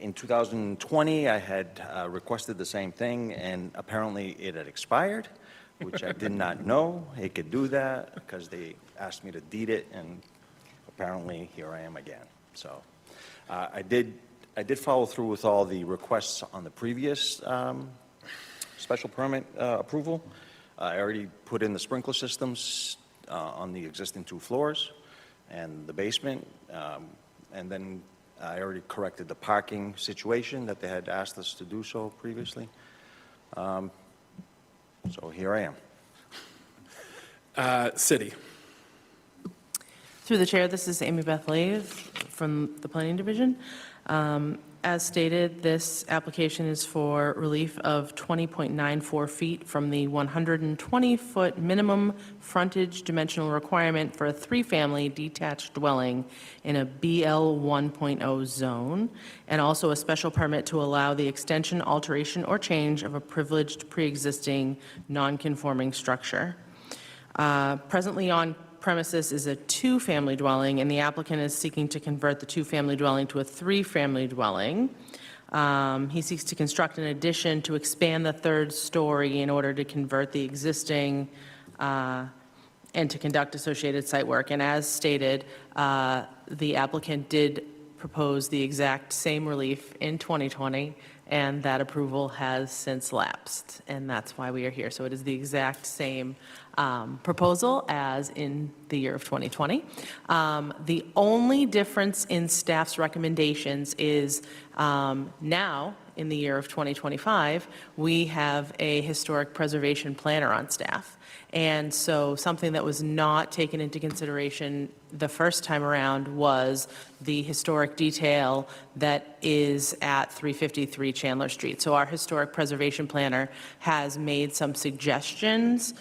In 2020, I had requested the same thing, and apparently it had expired, which I did not know it could do that, because they asked me to deed it, and apparently here I am again. So I did follow through with all the requests on the previous special permit approval. I already put in the sprinkler systems on the existing 2 floors and the basement, and then I already corrected the parking situation that they had asked us to do so previously. So here I am. City. Through the chair, this is Amy Beth Lave from the Planning Division. As stated, this application is for relief of 20.94 feet from the 120-foot minimum frontage dimensional requirement for a 3-family detached dwelling in a BL 1.0 zone, and also a special permit to allow the extension, alteration, or change of a privileged pre-existing non-conforming structure. Presently on premises is a 2-family dwelling, and the applicant is seeking to convert the 2-family dwelling to a 3-family dwelling. He seeks to construct an addition to expand the 3rd story in order to convert the existing and to conduct associated site work. And as stated, the applicant did propose the exact same relief in 2020, and that approval has since lapsed, and that's why we are here. So it is the exact same proposal as in the year of 2020. The only difference in staff's recommendations is now in the year of 2025, we have a historic preservation planner on staff. And so something that was not taken into consideration the first time around was the historic detail that is at 353 Chandler Street. So our historic preservation planner has made some suggestions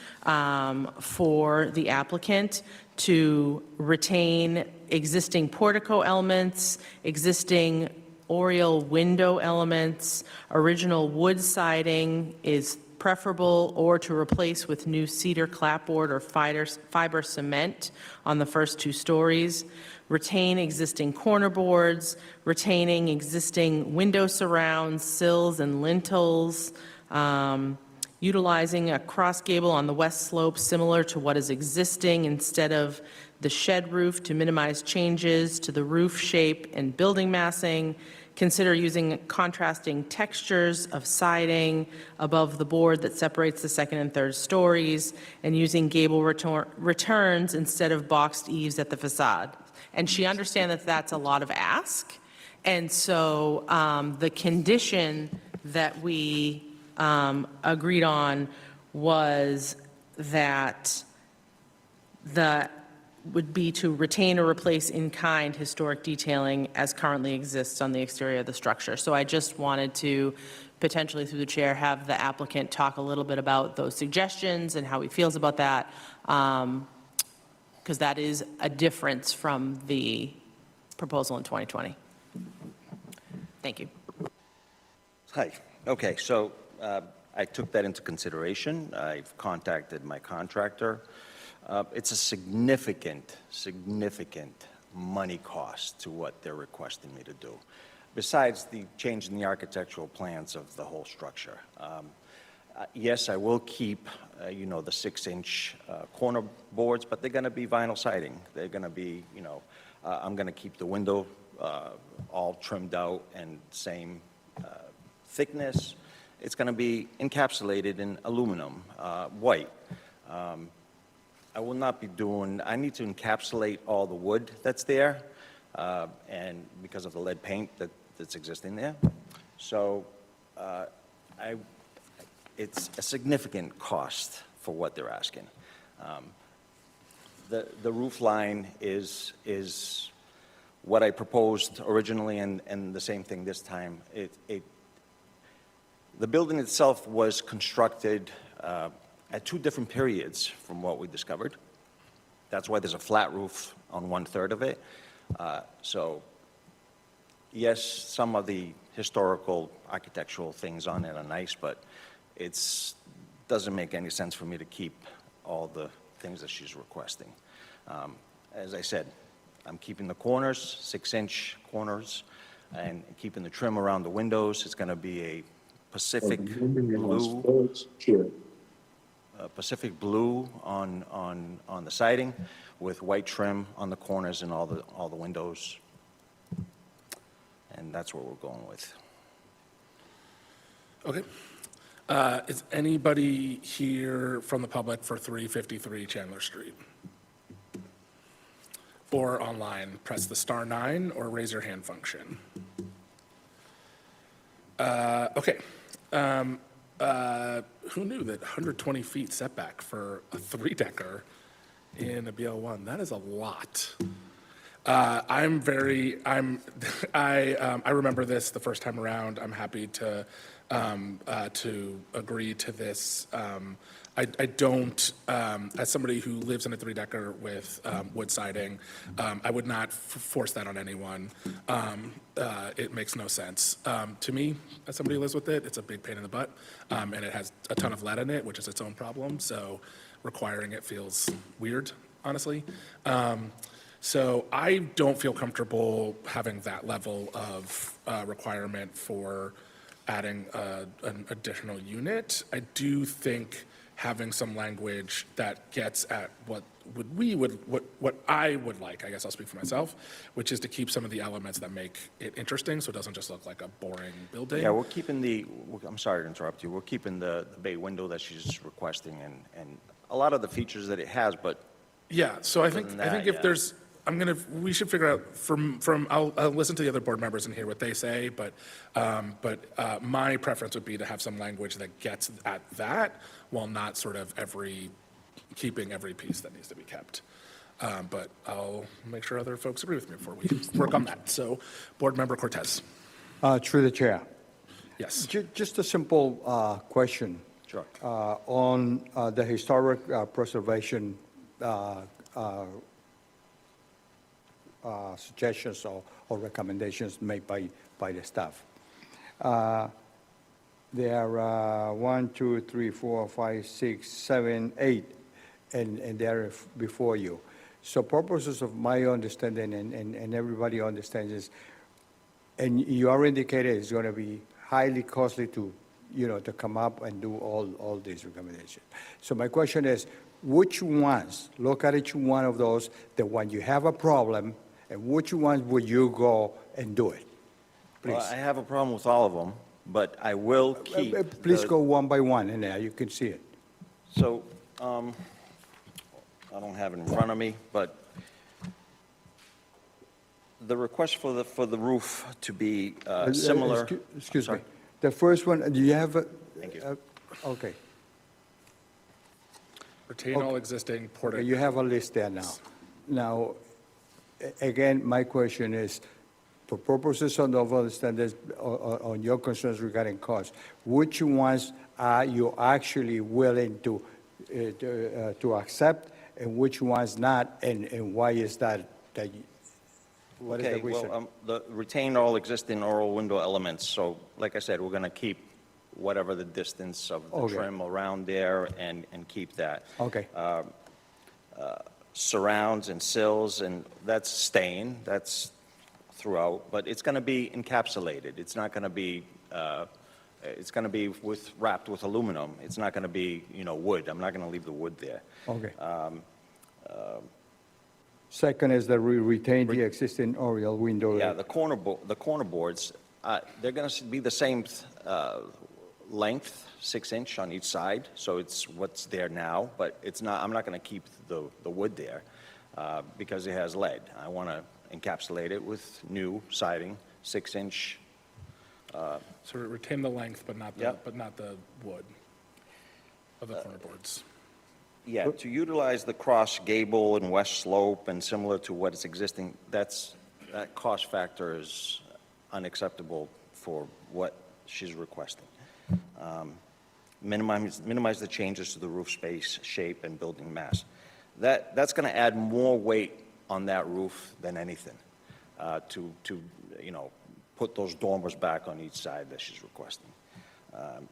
for the applicant to retain existing portico elements, existing oriel window elements, original wood siding is preferable, or to replace with new cedar clapboard or fiber cement on the first 2 stories, retain existing corner boards, retaining existing window surrounds, sills and lintels, utilizing a cross gable on the west slope similar to what is existing instead of the shed roof to minimize changes to the roof shape and building massing. Consider using contrasting textures of siding above the board that separates the second and third stories, and using gable returns instead of boxed eaves at the facade. And she understands that that's a lot of ask. And so the condition that we agreed on was that would be to retain or replace in-kind historic detailing as currently exists on the exterior of the structure. So I just wanted to, potentially through the chair, have the applicant talk a little bit about those suggestions and how he feels about that, because that is a difference from the proposal in 2020. Thank you. Hi. Okay, so I took that into consideration. I've contacted my contractor. It's a significant money cost to what they're requesting me to do, besides the change in the architectural plans of the whole structure. Yes, I will keep, the 6-inch corner boards, but they're going to be vinyl siding. They're going to be, I'm going to keep the window all trimmed out and same thickness. It's going to be encapsulated in aluminum, white. I will not be doing, I need to encapsulate all the wood that's there, and because of the lead paint that's existing there. So it's a significant cost for what they're asking. The roof line is what I proposed originally, and the same thing this time. The building itself was constructed at 2 different periods from what we discovered. That's why there's a flat roof on 1/3 of it. So yes, some of the historical architectural things on it are nice, but it doesn't make any sense for me to keep all the things that she's requesting. As I said, I'm keeping the corners, 6-inch corners, and keeping the trim around the windows. It's going to be a Pacific blue on the siding with white trim on the corners and all the windows. And that's what we're going with. Okay. Is anybody here from the public for 353 Chandler Street? Or online, press the *9 or raise your hand function. Okay. Who knew that 120 feet setback for a 3-decker in a BL1? That is a lot. I remember this the first time around. I'm happy to agree to this. I don't, as somebody who lives in a 3-decker with wood siding, I would not force that on anyone. It makes no sense. To me, as somebody who lives with it, it's a big pain in the butt, and it has a ton of lead in it, which is its own problem, so requiring it feels weird, honestly. So I don't feel comfortable having that level of requirement for adding an additional unit. I do think having some language that gets at what I would like, I guess I'll speak for myself, which is to keep some of the elements that make it interesting, so it doesn't just look like a boring building. Yeah, we're keeping I'm sorry to interrupt you, we're keeping the bay window that she's requesting and a lot of the features that it has, but Yeah, so I think if yeah. there's we should figure out I'll listen to the other board members and hear what they say, but my preference would be to have some language that gets at that while not sort of keeping every piece that needs to be kept. But I'll make sure other folks agree with me before we work on that. So, Board Member Cortez. Through the chair. Yes. Just a simple question. Sure. On the historic preservation suggestions or recommendations made by the staff. There are 1, 2, 3, 4, 5, 6, 7, 8, and they're before you. So purposes of my understanding and everybody understands this, and you already indicated it's going to be highly costly to come up and do all these recommendations. So my question is, which ones, look at each one of those, the one you have a problem, and which ones would you go and do it? Please. Well, I have a problem with all of them, but I will keep. Please the- go one by one, and you can see it. So, I don't have it in front of me, but the request for the roof to be similar. Excuse me. Sorry. The first one, do you have? Thank you. Okay. Retain all existing Okay, portico. you have a list there now. Now, again, my question is, for purposes of understanding, on your concerns regarding cost, which ones are you actually willing to accept, and which ones not, and why is that? What is the Okay, reason? well, retain all existing oral window elements. So, like I said, we're going to keep whatever the distance of the Okay. trim around there and keep that. Okay. Surrounds and sills, and that's staying, that's throughout, but it's going to be encapsulated. It's not going to be, it's going to be wrapped with aluminum. It's not going to be, wood. I'm not going to leave the wood there. Okay. Second is the retain the existing oriel window. Yeah, the corner boards, they're going to be the same length, 6-inch on each side, so it's what's there now, but it's not, I'm not going to keep the wood there because it has lead. I want to encapsulate it with new siding, 6-inch. So retain the length, but not Yep. the wood of the corner boards. Yeah, to utilize the cross gable and west slope and similar to what is existing, that cost factor is unacceptable for what she's requesting. Minimize the changes to the roof space, shape, and building mass. That's going to add more weight on that roof than anything to put those dormers back on each side that she's requesting.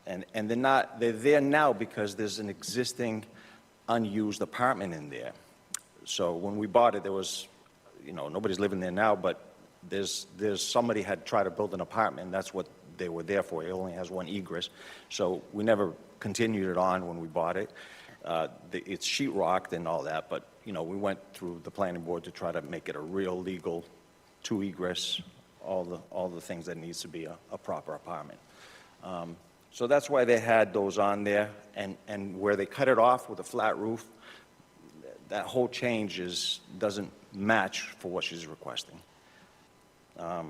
And they're there now because there's an existing unused apartment in there. So when we bought it, there was, nobody's living there now, but there's somebody had tried to build an apartment, and that's what they were there for. It only has one egress. So we never continued it on when we bought it. It's sheetrocked and all that, but, we went through the planning board to try to make it a real legal 2 egress, all the things that needs to be a proper apartment. So that's why they had those on there, and where they cut it off with a flat roof, that whole change doesn't match for what she's requesting. Yeah,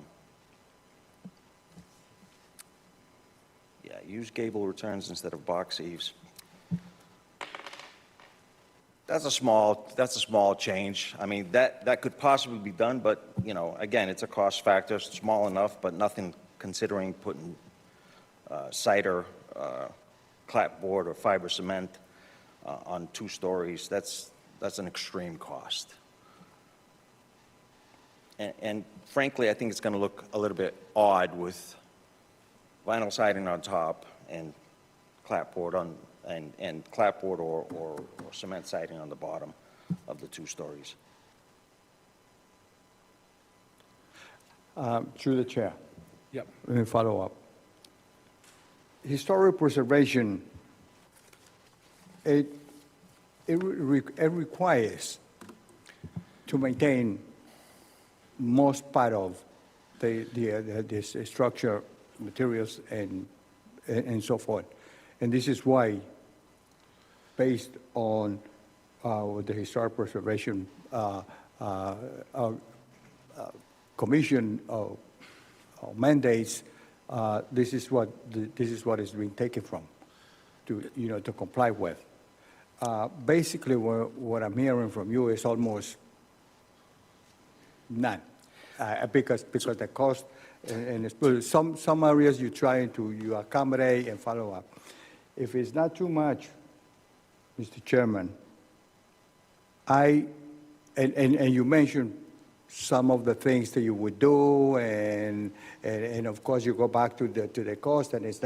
use gable returns instead of box eaves. That's a small change. I mean, that could possibly be done, but, again, it's a cost factor, it's small enough, but nothing considering putting cider, clapboard, or fiber cement on 2 stories. That's an extreme cost. And frankly, I think it's going to look a little bit odd with vinyl siding on top and clapboard and clapboard or cement siding on the bottom of the 2 stories. Through the chair. Yep. Let me follow up. Historic preservation, it requires to maintain most part of this structure, materials, and so forth. And this is why, based on the historic preservation commission mandates, this is what is being taken from, to comply with. Basically, what I'm hearing from you is almost none, because the cost, and it's some areas you're trying to accommodate and follow up. If it's not too much, Mr. Chairman, and you mentioned some of the things that you would do, and of course you go back to the cost, and it's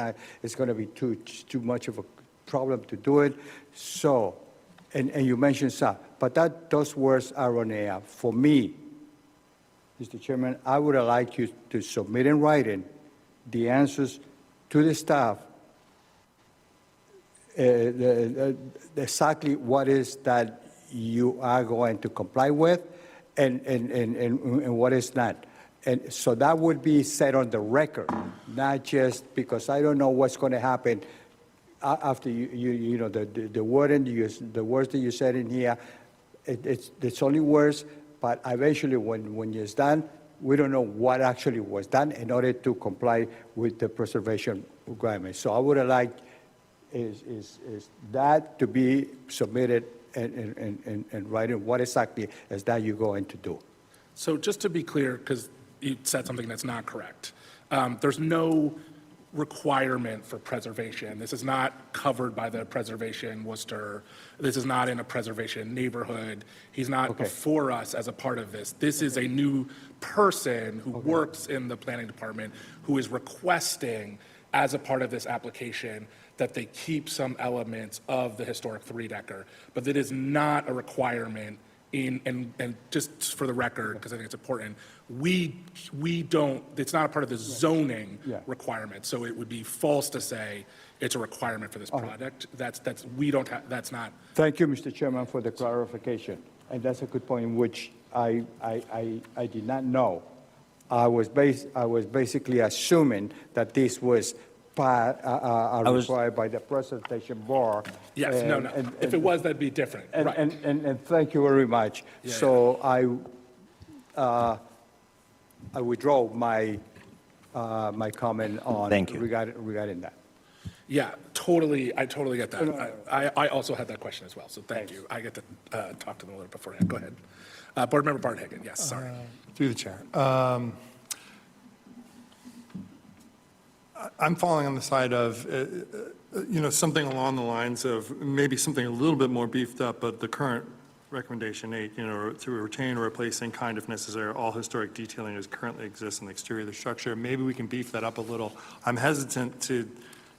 going to be too much of a problem to do it. So, and you mentioned some, but those words are on air. For me, Mr. Chairman, I would like you to submit in writing the answers to the staff, exactly what is that you are going to comply with, and what is not. And so that would be said on the record, not just because I don't know what's going to happen after the words that you said in here. It's only words, but eventually when it's done, we don't know what actually was done in order to comply with the preservation requirements. So I would like is that to be submitted and writing what exactly is that you're going to do. So just to be clear, because you said something that's not correct, there's no requirement for preservation. This is not covered by the preservation Worcester. This is not in a preservation neighborhood. He's not before us as a part of this. This is a new person who works in the planning department who is requesting as a part of this application that they keep some elements of the historic three-decker, but that is not a requirement and just for the record, because I think it's important, we don't, it's not a part of the zoning requirement, so it would be false to say it's a requirement for this project. We don't have, that's not. Thank you, Mr. Chairman, for the clarification, and that's a good point, which I did not know. I was basically assuming that this was required by the presentation board. Yes, no. If it was, that'd be different. Right. And thank you very much. So I withdraw my comment on regarding that. Yeah, totally. I totally get that. I also had that question as well, so thank you. I get to talk to them a little beforehand. Go ahead. Board Member Bart Hagan, yes, sorry. Through the chair. I'm falling on the side of, something along the lines of maybe something a little bit more beefed up, but the current recommendation 8, to retain or replace in kind if necessary all historic detailing as currently exists in the exterior of the structure. Maybe we can beef that up a little. I'm hesitant to,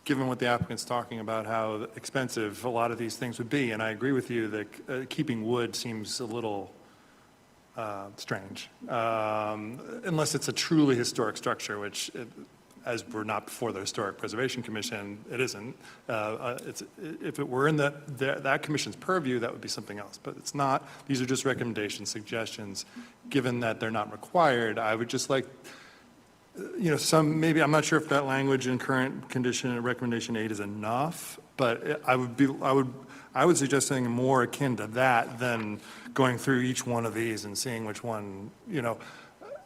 given what the applicant's talking about, how expensive a lot of these things would be, and I agree with you that keeping wood seems a little strange, unless it's a truly historic structure, which, as we're not before the Historic Preservation Commission, it isn't. If it were in that commission's purview, that would be something else, but it's not. These are just recommendations, suggestions. Given that they're not required, I would just like, maybe, I'm not sure if that language in current condition and recommendation 8 is enough, but I would suggest something more akin to that than going through each one of these and seeing which one,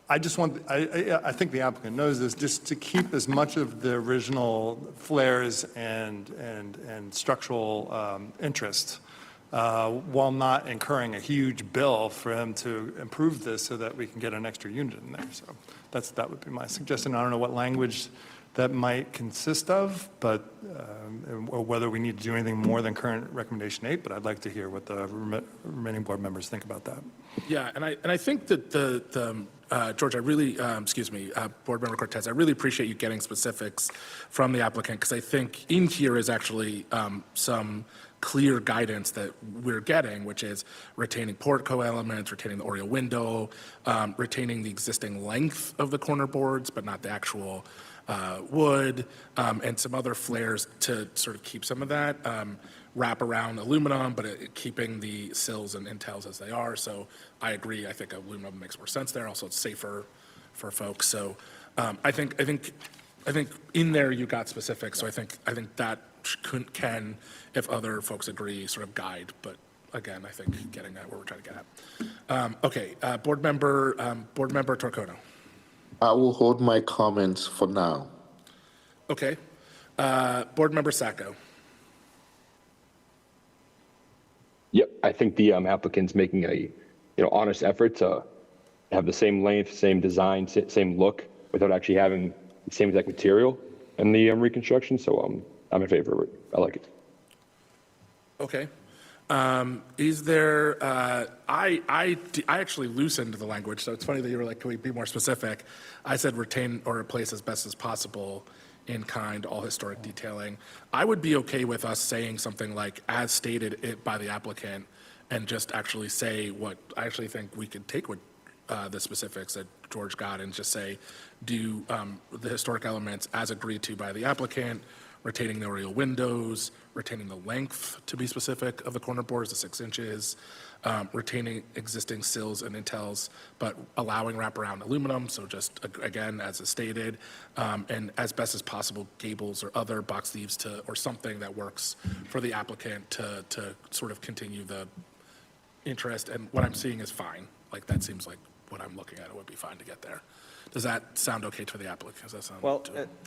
I just want, I think the applicant knows this, just to keep as much of the original flares and structural interest, while not incurring a huge bill for him to improve this so that we can get an extra unit in there. So that would be my suggestion. I don't know what language that might consist of, but, or whether we need to do anything more than current recommendation 8, but I'd like to hear what the remaining board members think about that. Yeah, and I think that George, I really, Board Member Cortez, I really appreciate you getting specifics from the applicant, because I think in here is actually some clear guidance that we're getting, which is retaining portico elements, retaining the oriel window, retaining the existing length of the corner boards, but not the actual wood, and some other flares to sort of keep some of that. Wrap around aluminum, but keeping the sills and intels as they are. So I agree. I think aluminum makes more sense there. Also, it's safer for folks. So I think in there you got specifics. So I think that can, if other folks agree, sort of guide. But again, I think, getting at where we're trying to get at. Okay, Board Member Torcono. I will hold my comments for now. Okay. Board Member Sacco. Yep, I think the applicant's making a, honest effort to have the same length, same design, same look, without actually having the same exact material in the reconstruction, so I'm in favor of it. I like it. Okay. Is there, I actually loosened the language, so it's funny that you were like, can we be more specific? I said retain or replace as best as possible in kind all historic detailing. I would be okay with us saying something like, as stated by the applicant, and just actually say what, I actually think we could take what the specifics that George got and just say, do the historic elements as agreed to by the applicant, retaining the oriel windows, retaining the length, to be specific, of the corner boards, the 6 inches, retaining existing sills and intels, but allowing wraparound aluminum, so just, again, as is stated, and as best as possible, gables or other box leaves or something that works for the applicant to sort of continue the interest, and what I'm seeing is fine. Like, that seems like what I'm looking at, it would be fine to get there. Does that sound okay to the applicant? Does that sound? Well,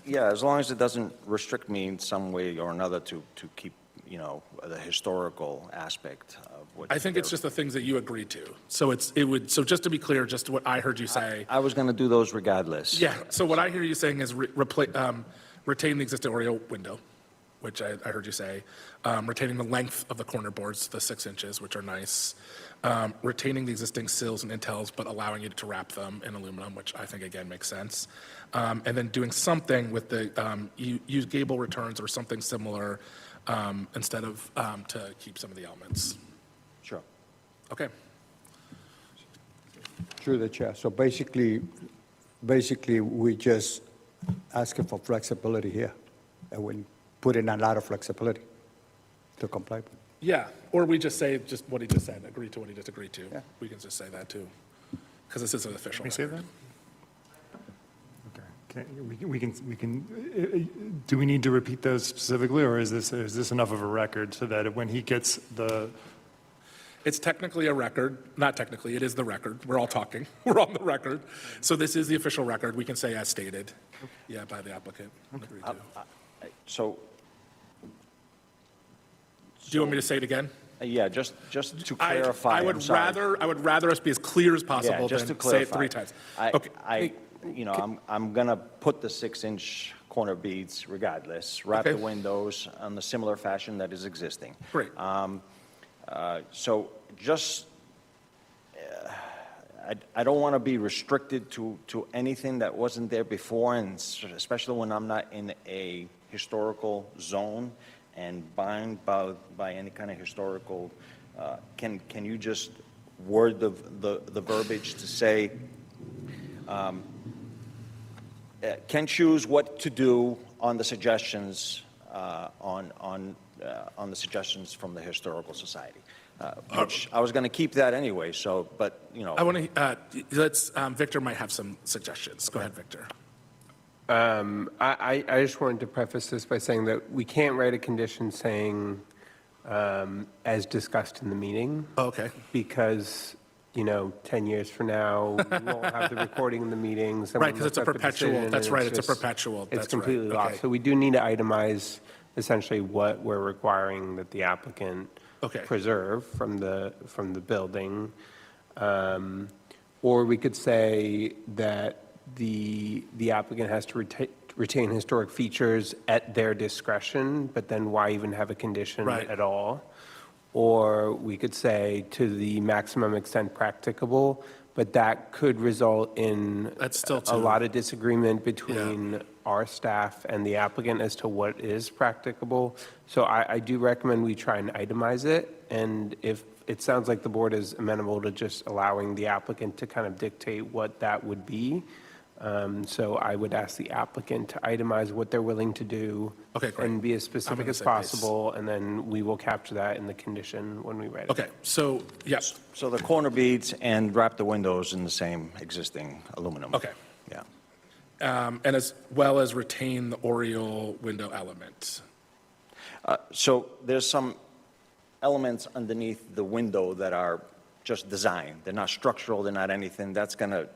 yeah, as long as it doesn't restrict me in some way or another to keep, the historical aspect of what. I think it's just the things that you agreed to. So so just to be clear, just what I heard you say. I was going to do those regardless. Yeah, so what I hear you saying is retain the existing oriel window, which I heard you say, retaining the length of the corner boards, the 6 inches, which are nice, retaining the existing sills and intels, but allowing you to wrap them in aluminum, which I think, again, makes sense. And then doing something with the, use gable returns or something similar instead of, to keep some of the elements. Sure. Okay. Through the chair. So basically, we just asking for flexibility here, and we put in a lot of flexibility to comply. Yeah, or we just say just what he just said, agree to what he just agreed to. Yeah. We can just say that too, because this is an official. Can we say record. that? Okay. We can, do we need to repeat those specifically, or is this enough of a record so that when he gets the, It's technically a record, not technically, it is the record. We're all talking, we're on the record. So this is the official record, we can say as stated, yeah, by the applicant. Agreed to. So, Do you want me to say it again? yeah, just to clarify, I would I'm sorry. rather us be as clear as Yeah, possible just to than say it clarify. 3 times. Okay. I'm going to put the 6-inch corner beads regardless, wrap the Okay. windows on the similar fashion that is existing. Great. So just, I don't want to be restricted to anything that wasn't there before, and especially when I'm not in a historical zone and bound by any kind of historical, can you just word the verbiage to say, can choose what to do on the suggestions, on the suggestions from the Historical Society? Which I was going to keep that anyway, so, but, I want to, Victor might have some suggestions. Go ahead, Victor. I just wanted to preface this by saying that we can't write a condition saying, as discussed in the meeting. Okay. Because, 10 years from now, we won't have the recording of the meetings. Right, because it's a perpetual, that's right, it's a perpetual, that's right. It's completely lost. Okay. So we do need to itemize essentially what we're requiring that the applicant Okay. preserve from the building. Or we could say that the applicant has to retain historic features at their discretion, but then why even have a condition Right. at all? Or we could say to the maximum extent practicable, but that could result in That's still a too- lot of disagreement between our staff and the applicant as to what is practicable. So I do recommend we try and itemize it, and if it sounds like the board is amenable to just allowing the applicant to kind of dictate what that would be. So I would ask the applicant to itemize what they're willing to do. Okay, great. And be as I'm specific on the as same page. possible, and then we will capture that in the condition when we write it. Okay, so, yes, so the corner beads and wrap the windows in the same existing aluminum. okay. Yeah. And as well as retain the oriel window element. So there's some elements underneath the window that are just design. They're not structural, they're not anything. That's gonna,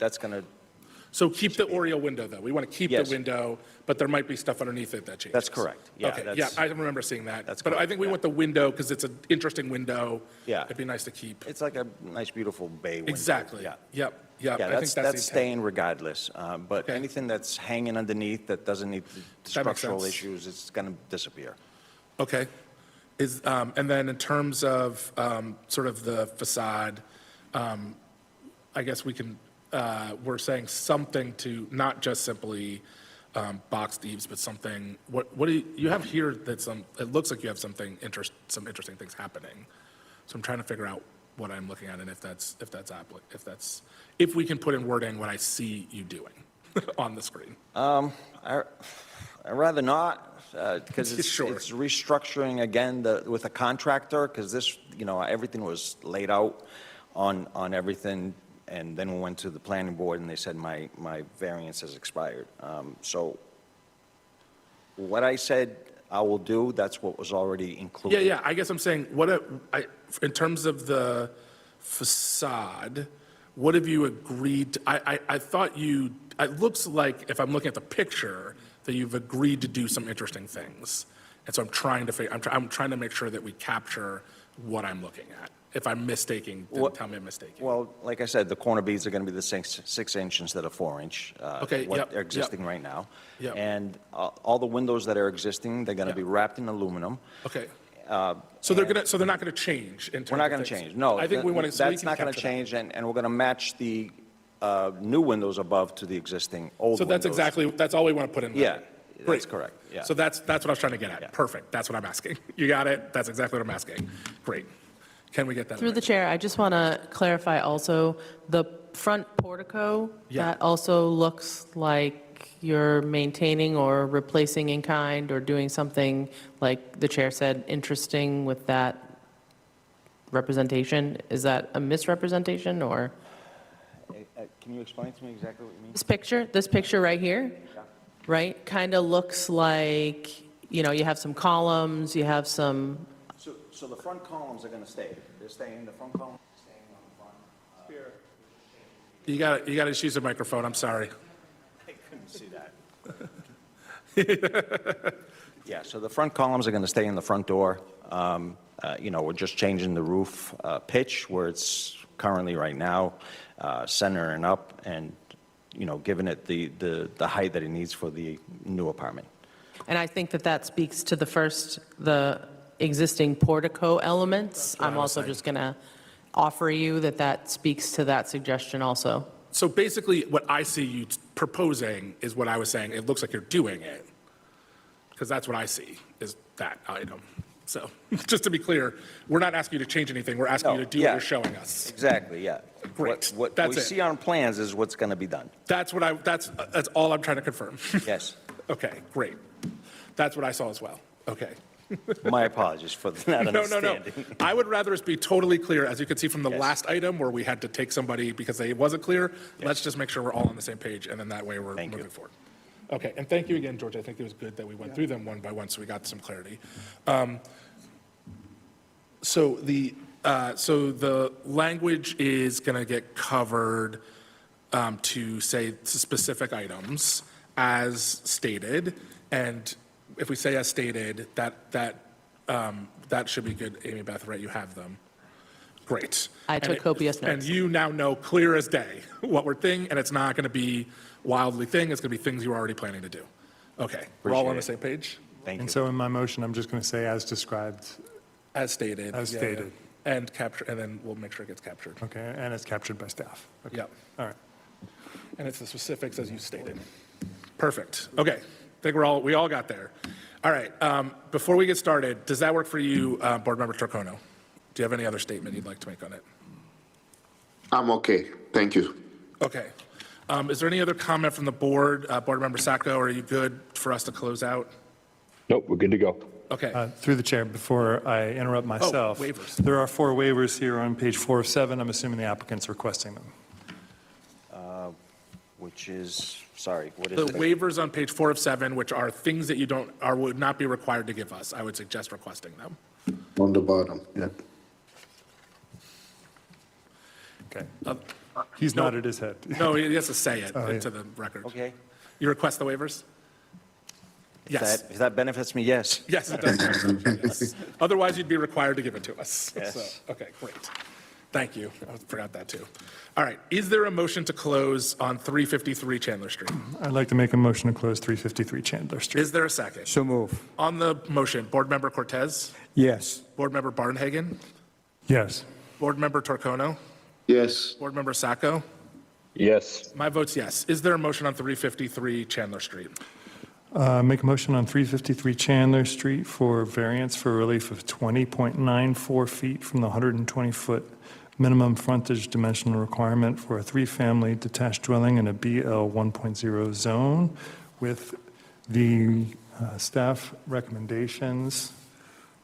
So keep the Oriole window, though. We want to keep the Yes. window, but there might be stuff underneath it that changes. That's correct. Yeah, Okay, yeah, that's- I remember seeing that. That's But I correct, think we yeah. want the window because it's an interesting window. Yeah. It'd be nice to keep. it's like a nice, beautiful bay window. Exactly. Yeah. Yep, Yeah, I think that's the intent. staying regardless. But Okay. anything that's hanging underneath that doesn't need the structural sense. issues, it's gonna disappear. Okay. And then in terms of sort of the facade, I guess we can, we're saying something to, not just simply boxed eaves, but something, what do you have here that it looks like you have some interesting things happening. So I'm trying to figure out what I'm looking at and if we can put in wording what I see you doing on the screen. I'd rather not, because Sure. it's restructuring again with a contractor, because this, everything was laid out on everything, and then we went to the planning board, and they said my variance has expired. So what I said I will do, that's what was already included. Yeah, I guess I'm saying, in terms of the facade, what have you agreed, I thought it looks like, if I'm looking at the picture, that you've agreed to do some interesting things. And so I'm trying to make sure that we capture what I'm looking at. If I'm mistaking, then tell me I'm mistaken. Well, like I said, the corner beads are going to be the 6-inch instead of 4-inch. Okay, What yep, are existing right now. Yep. And all the windows that are existing, they're going to be wrapped in aluminum. Okay. So they're not gonna change in terms of We're not going to things. change, no. I think we want to, so we That's can not going to capture that. change, and we're going to match the new windows above to the existing old So windows. that's all we want to put in there. Yeah, Great. that's correct, yeah. So that's what I was trying to get at. Yeah. Perfect. That's what I'm asking. You got it? That's exactly what I'm asking. Great. Can we get that? Through the chair, I just want to clarify also, the front portico, Yeah. that also looks like you're maintaining or replacing in kind or doing something, like the chair said, interesting with that representation. Is that a misrepresentation or? Can you explain to me exactly what you mean? This picture right here, right, kind of looks like, you have some columns, you have some, So the front columns are going to stay. They're staying, the front columns are staying on the front. You got to just use the microphone. I'm sorry. I couldn't see that. Yeah, so the front columns are going to stay in the front door. We're just changing the roof pitch where it's currently right now, centering up and, giving it the height that it needs for the new apartment. and I think that speaks to the existing portico elements. I'm also just going to offer you that speaks to that suggestion also. So basically, what I see you proposing is what I was saying. It looks like you're doing it, because that's what I see, is that item. So just to be clear, we're not asking you to change anything. We're asking you to do what yeah. you're showing us. Exactly, yeah. Great. What That's we it. see on plans is what's going to be done. That's all I'm trying to confirm. Yes. Okay, great. That's what I saw as well. Okay. My apologies for not No. understanding. I would rather us be totally clear, as you can see from the Yes. last item where we had to take somebody because it wasn't clear. Let's just make sure we're all on the same page, and then that way we're Thank you. moving forward. Okay, and thank you again, George. I think it was good that we went through them one by one, so we got some clarity. So the language is going to get covered to say specific items as stated, and if we say as stated, that should be good, Amy Beth, right? You have them. Great. I took copious And notes. you now know clear as day what we're thinking, and it's not going to be wildly thing, it's going to be things you're already planning to do. Okay, we're all on the Appreciate same page? Thank you. And so in my motion, I'm just going to say as described, As stated. As yeah, stated. yeah. And capture, and then we'll make sure it gets captured. okay, and it's captured by staff. Okay. Yep. All right. And it's the specifics as you stated. Perfect. Okay. I think we all got there. All right. Before we get started, does that work for you, Board Member Turcono? Do you have any other statement you'd like to make on it? I'm okay. Thank you. Okay. Is there any other comment from the board? Board Member Sacco, are you good for us to close out? Nope, we're good to go. Okay. Through the chair, before I interrupt myself. waivers. There are 4 waivers here on page 4 of 7. I'm assuming the applicant's requesting them. Which is, sorry, what The is it? waivers on page 4 of 7, which are things that you would not be required to give us, I would suggest requesting them. On the bottom, yeah. Okay. He's nodded his head. No, he has to say it Oh, yeah. into the record. Okay. You request the waivers? Yes. If that benefits me, yes. Yes, it does. Yes. Otherwise, you'd be required to give it to us. Yes. So, okay, great. Thank you. I forgot that too. All right, is there a motion to close on 353 Chandler Street? I'd like to make a motion to close 353 Chandler Street. Is there a second? So move. On the motion, Board Member Cortez, Yes. Board Member Barnhagen, Yes. Board Member Torcono, Yes, Board Member Sacco. Yes. My vote's yes. Is there a motion on 353 Chandler Street? Make a motion on 353 Chandler Street for variance for relief of 20.94 feet from the 120-foot minimum frontage dimensional requirement for a three-family detached dwelling in a BL 1.0 zone with the staff recommendations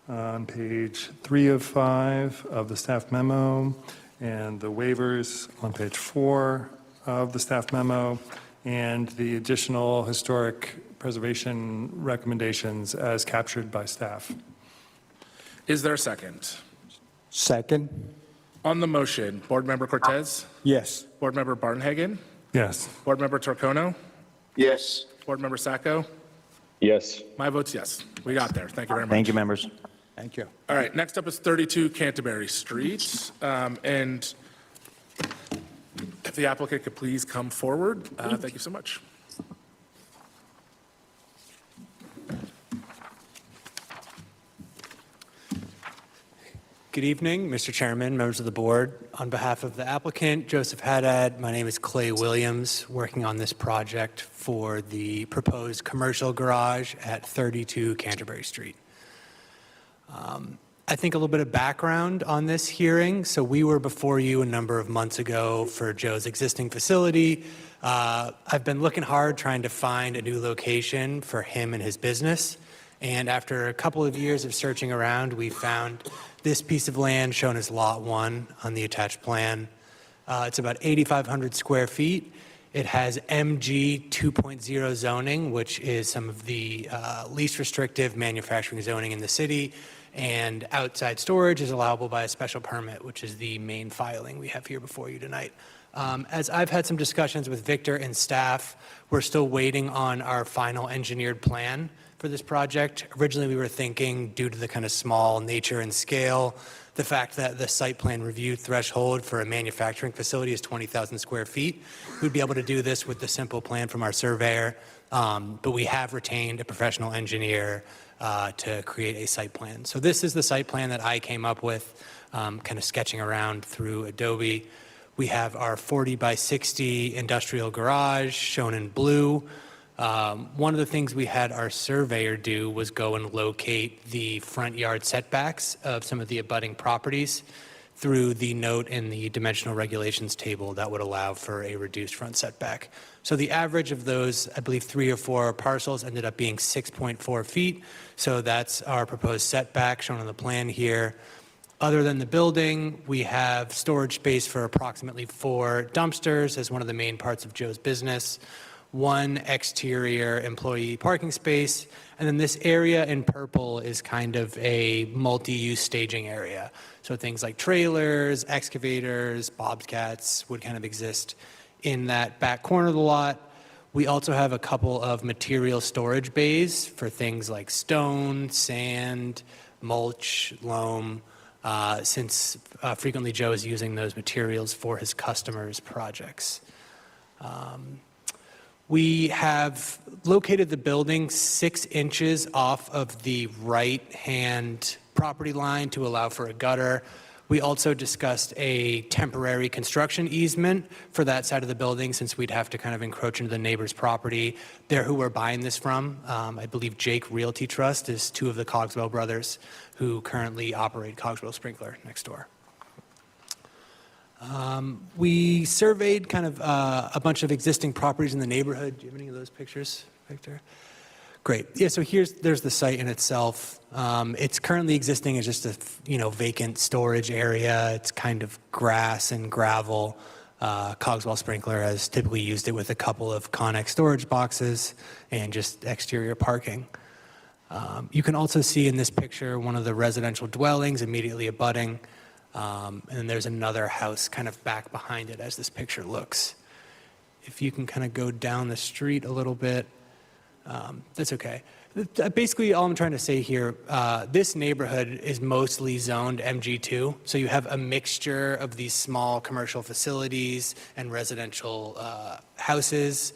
on page 3 of 5 of the staff memo, and the waivers on page 4 of the staff memo, and the additional historic preservation recommendations as captured by staff. Is there a second? Second? On the motion, Board Member Cortez, Yes. Board Member Barnhagen, Yes. Board Member Torcono, yes. Board Member Sacco. Yes. My vote's yes. We got there. Thank you very much. Thank you, members. Thank you. All right, next up is 32 Canterbury Street. And if the applicant could please come forward, thank you so much. Good evening, Mr. Chairman, members of the board. On behalf of the applicant, Joseph Haddad, my name is Clay Williams, working on this project for the proposed commercial garage at 32 Canterbury Street. I think a little bit of background on this hearing. So we were before you a number of months ago for Joe's existing facility. I've been looking hard trying to find a new location for him and his business. And after a couple of years of searching around, we found this piece of land shown as Lot 1 on the attached plan. It's about 8,500 square feet. It has MG 2.0 zoning, which is some of the least restrictive manufacturing zoning in the city. And outside storage is allowable by a special permit, which is the main filing we have here before you tonight. As I've had some discussions with Victor and staff, we're still waiting on our final engineered plan for this project. Originally, we were thinking, due to the kind of small nature and scale, the fact that the site plan review threshold for a manufacturing facility is 20,000 square feet, we'd be able to do this with the simple plan from our surveyor. But we have retained a professional engineer to create a site plan. So this is the site plan that I came up with, kind of sketching around through Adobe. We have our 40 by 60 industrial garage shown in blue. One of the things we had our surveyor do was go and locate the front yard setbacks of some of the abutting properties through the note in the dimensional regulations table that would allow for a reduced front setback. So the average of those, I believe 3 or 4 parcels ended up being 6.4 feet. So that's our proposed setback shown on the plan here. Other than the building, we have storage space for approximately 4 dumpsters as one of the main parts of Joe's business, 1 exterior employee parking space, and then this area in purple is kind of a multi-use staging area. So things like trailers, excavators, bobcats would kind of exist in that back corner of the lot. We also have a couple of material storage bays for things like stone, sand, mulch, loam, since frequently Joe is using those materials for his customers' projects. We have located the building 6 inches off of the right-hand property line to allow for a gutter. We also discussed a temporary construction easement for that side of the building, since we'd have to kind of encroach into the neighbor's property. They're who we're buying this from. I believe Jake Realty Trust is 2 of the Cogswell brothers who currently operate Cogswell Sprinkler next door. We surveyed kind of a bunch of existing properties in the neighborhood. Do you have any of those pictures, Victor? Great. Yeah, so there's the site in itself. It's currently existing as just a vacant storage area. It's kind of grass and gravel. Cogswell Sprinkler has typically used it with a couple of Connex storage boxes and just exterior parking. You can also see in this picture one of the residential dwellings immediately abutting, and then there's another house kind of back behind it as this picture looks. If you can kind of go down the street a little bit, that's okay. Basically, all I'm trying to say here, this neighborhood is mostly zoned MG2, so you have a mixture of these small commercial facilities and residential houses.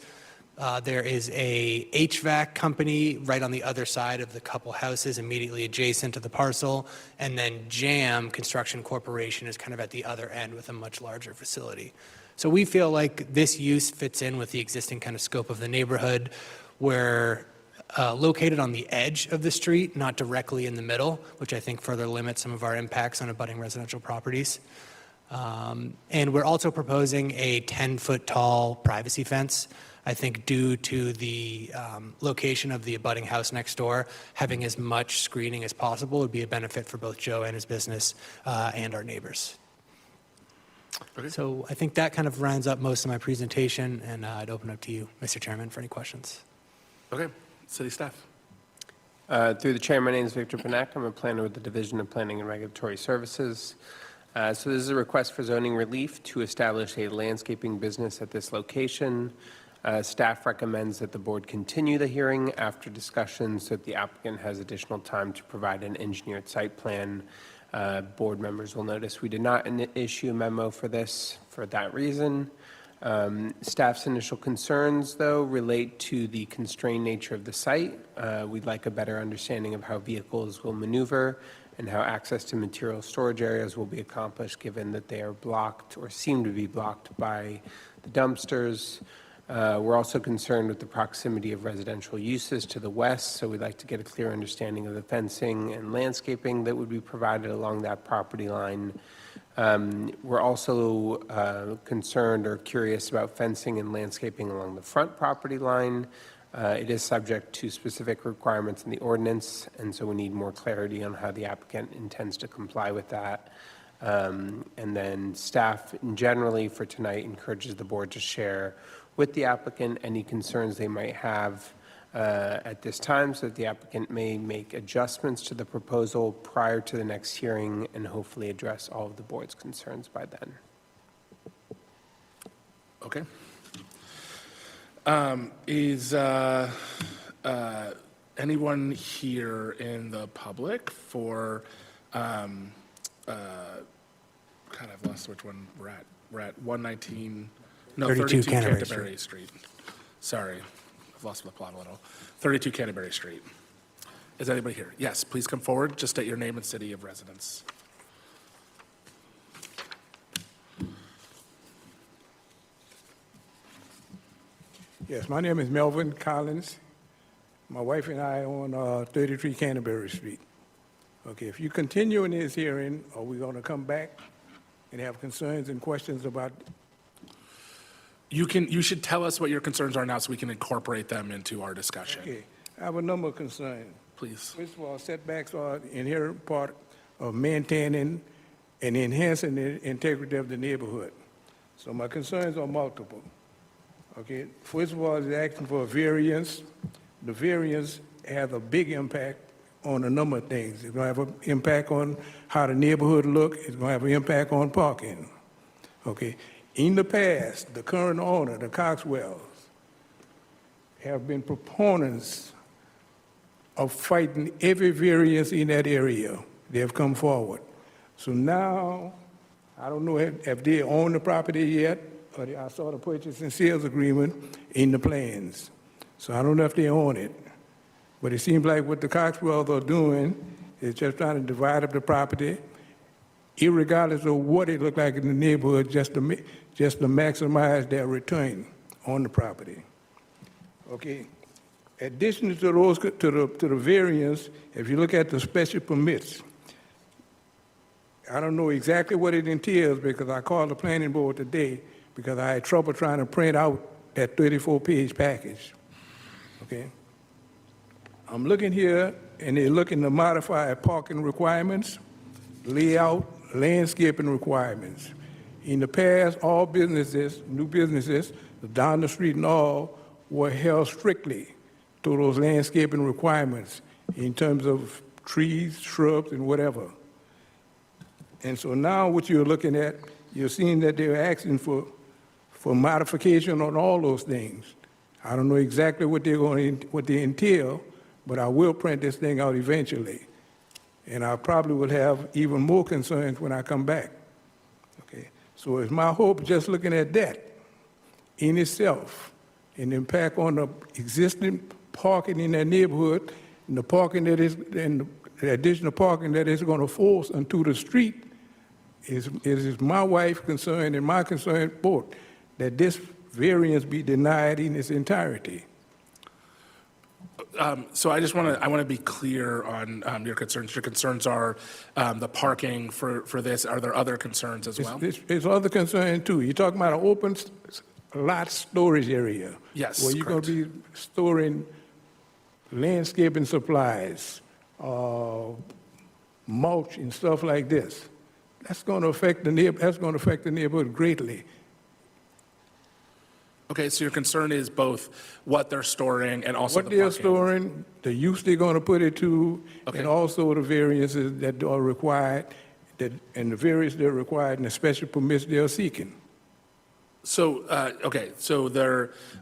There is a HVAC company right on the other side of the couple houses immediately adjacent to the parcel, and then JAM Construction Corporation is kind of at the other end with a much larger facility. So we feel like this use fits in with the existing kind of scope of the neighborhood. We're located on the edge of the street, not directly in the middle, which I think further limits some of our impacts on abutting residential properties. And we're also proposing a 10-foot tall privacy fence. I think due to the location of the abutting house next door, having as much screening as possible would be a benefit for both Joe and his business and our neighbors. Okay. So I think that kind of rounds up most of my presentation, and I'd open up to you, Mr. Chairman, for any questions. Okay, city staff. Through the chair, my name is Victor Panak. I'm a planner with the Division of Planning and Regulatory Services. So this is a request for zoning relief to establish a landscaping business at this location. Staff recommends that the board continue the hearing after discussions so that the applicant has additional time to provide an engineered site plan. Board members will notice we did not issue a memo for this for that reason. Staff's initial concerns, though, relate to the constrained nature of the site. We'd like a better understanding of how vehicles will maneuver and how access to material storage areas will be accomplished, given that they are blocked or seem to be blocked by the dumpsters. We're also concerned with the proximity of residential uses to the west, so we'd like to get a clear understanding of the fencing and landscaping that would be provided along that property line. We're also concerned or curious about fencing and landscaping along the front property line. It is subject to specific requirements in the ordinance, and so we need more clarity on how the applicant intends to comply with that. And then staff generally for tonight encourages the board to share with the applicant any concerns they might have at this time, so that the applicant may make adjustments to the proposal prior to the next hearing and hopefully address all of the board's concerns by then. Okay. Is anyone here in the public for, God, I've lost which one we're at. We're at 119, no, 32 Canterbury Street. Sorry, I've lost the plot a little. 32 Canterbury Street. Is anybody here? Yes, please come forward. Just state your name and city of residence. Yes, my name is Melvin Collins. My wife and I own 33 Canterbury Street. Okay, if you continue in this hearing, are we going to come back and have concerns and questions about? You should tell us what your concerns are now so we can incorporate them into our discussion. Okay, I have a number of concerns. Please. First of all, setbacks are an inherent part of maintaining and enhancing the integrity of the neighborhood. So my concerns are multiple. Okay, first of all, is asking for a variance. The variance has a big impact on a number of things. It's going to have an impact on how the neighborhood look. It's going to have an impact on parking. Okay, in the past, the current owner, the Coxwells, have been proponents of fighting every variance in that area. They have come forward. So now, I don't know if they own the property yet, or I saw the purchase and sales agreement in the plans. So I don't know if they own it. But it seems like what the Coxwells are doing is just trying to divide up the property, irregardless of what it looked like in the neighborhood, just to maximize their return on the property. Okay. Additionally to those, to the variance, if you look at the special permits, I don't know exactly what it entails because I called the planning board today because I had trouble trying to print out that 34-page package. Okay. I'm looking here, and they're looking to modify parking requirements, layout, landscaping requirements. In the past, all businesses, new businesses, down the street and all, were held strictly to those landscaping requirements. in terms of trees, shrubs, and whatever. And so now what you're looking at, you're seeing that they're asking for modification on all those things. I don't know exactly what what they entail, but I will print this thing out eventually. And I probably will have even more concerns when I come back. Okay, so it's my hope, just looking at that in itself, an impact on the existing parking in that neighborhood, and the parking that is, and the additional parking that is going to force onto the street, is my wife's concern and my concern both, that this variance be denied in its entirety. So I want to be clear on your concerns. Your concerns are the parking for this. Are there other concerns as well? There's other concern too. You're talking about an open lot storage area. Yes, where you're going to be storing landscaping supplies, mulch and stuff like this. That's going to affect the neighborhood greatly. Okay, so your concern is both what they're storing and also What the they're parking. storing, the use they're going to put it to, Okay. and also the variances that are required, and the variance they're required, and the special permits they're seeking. So, okay, so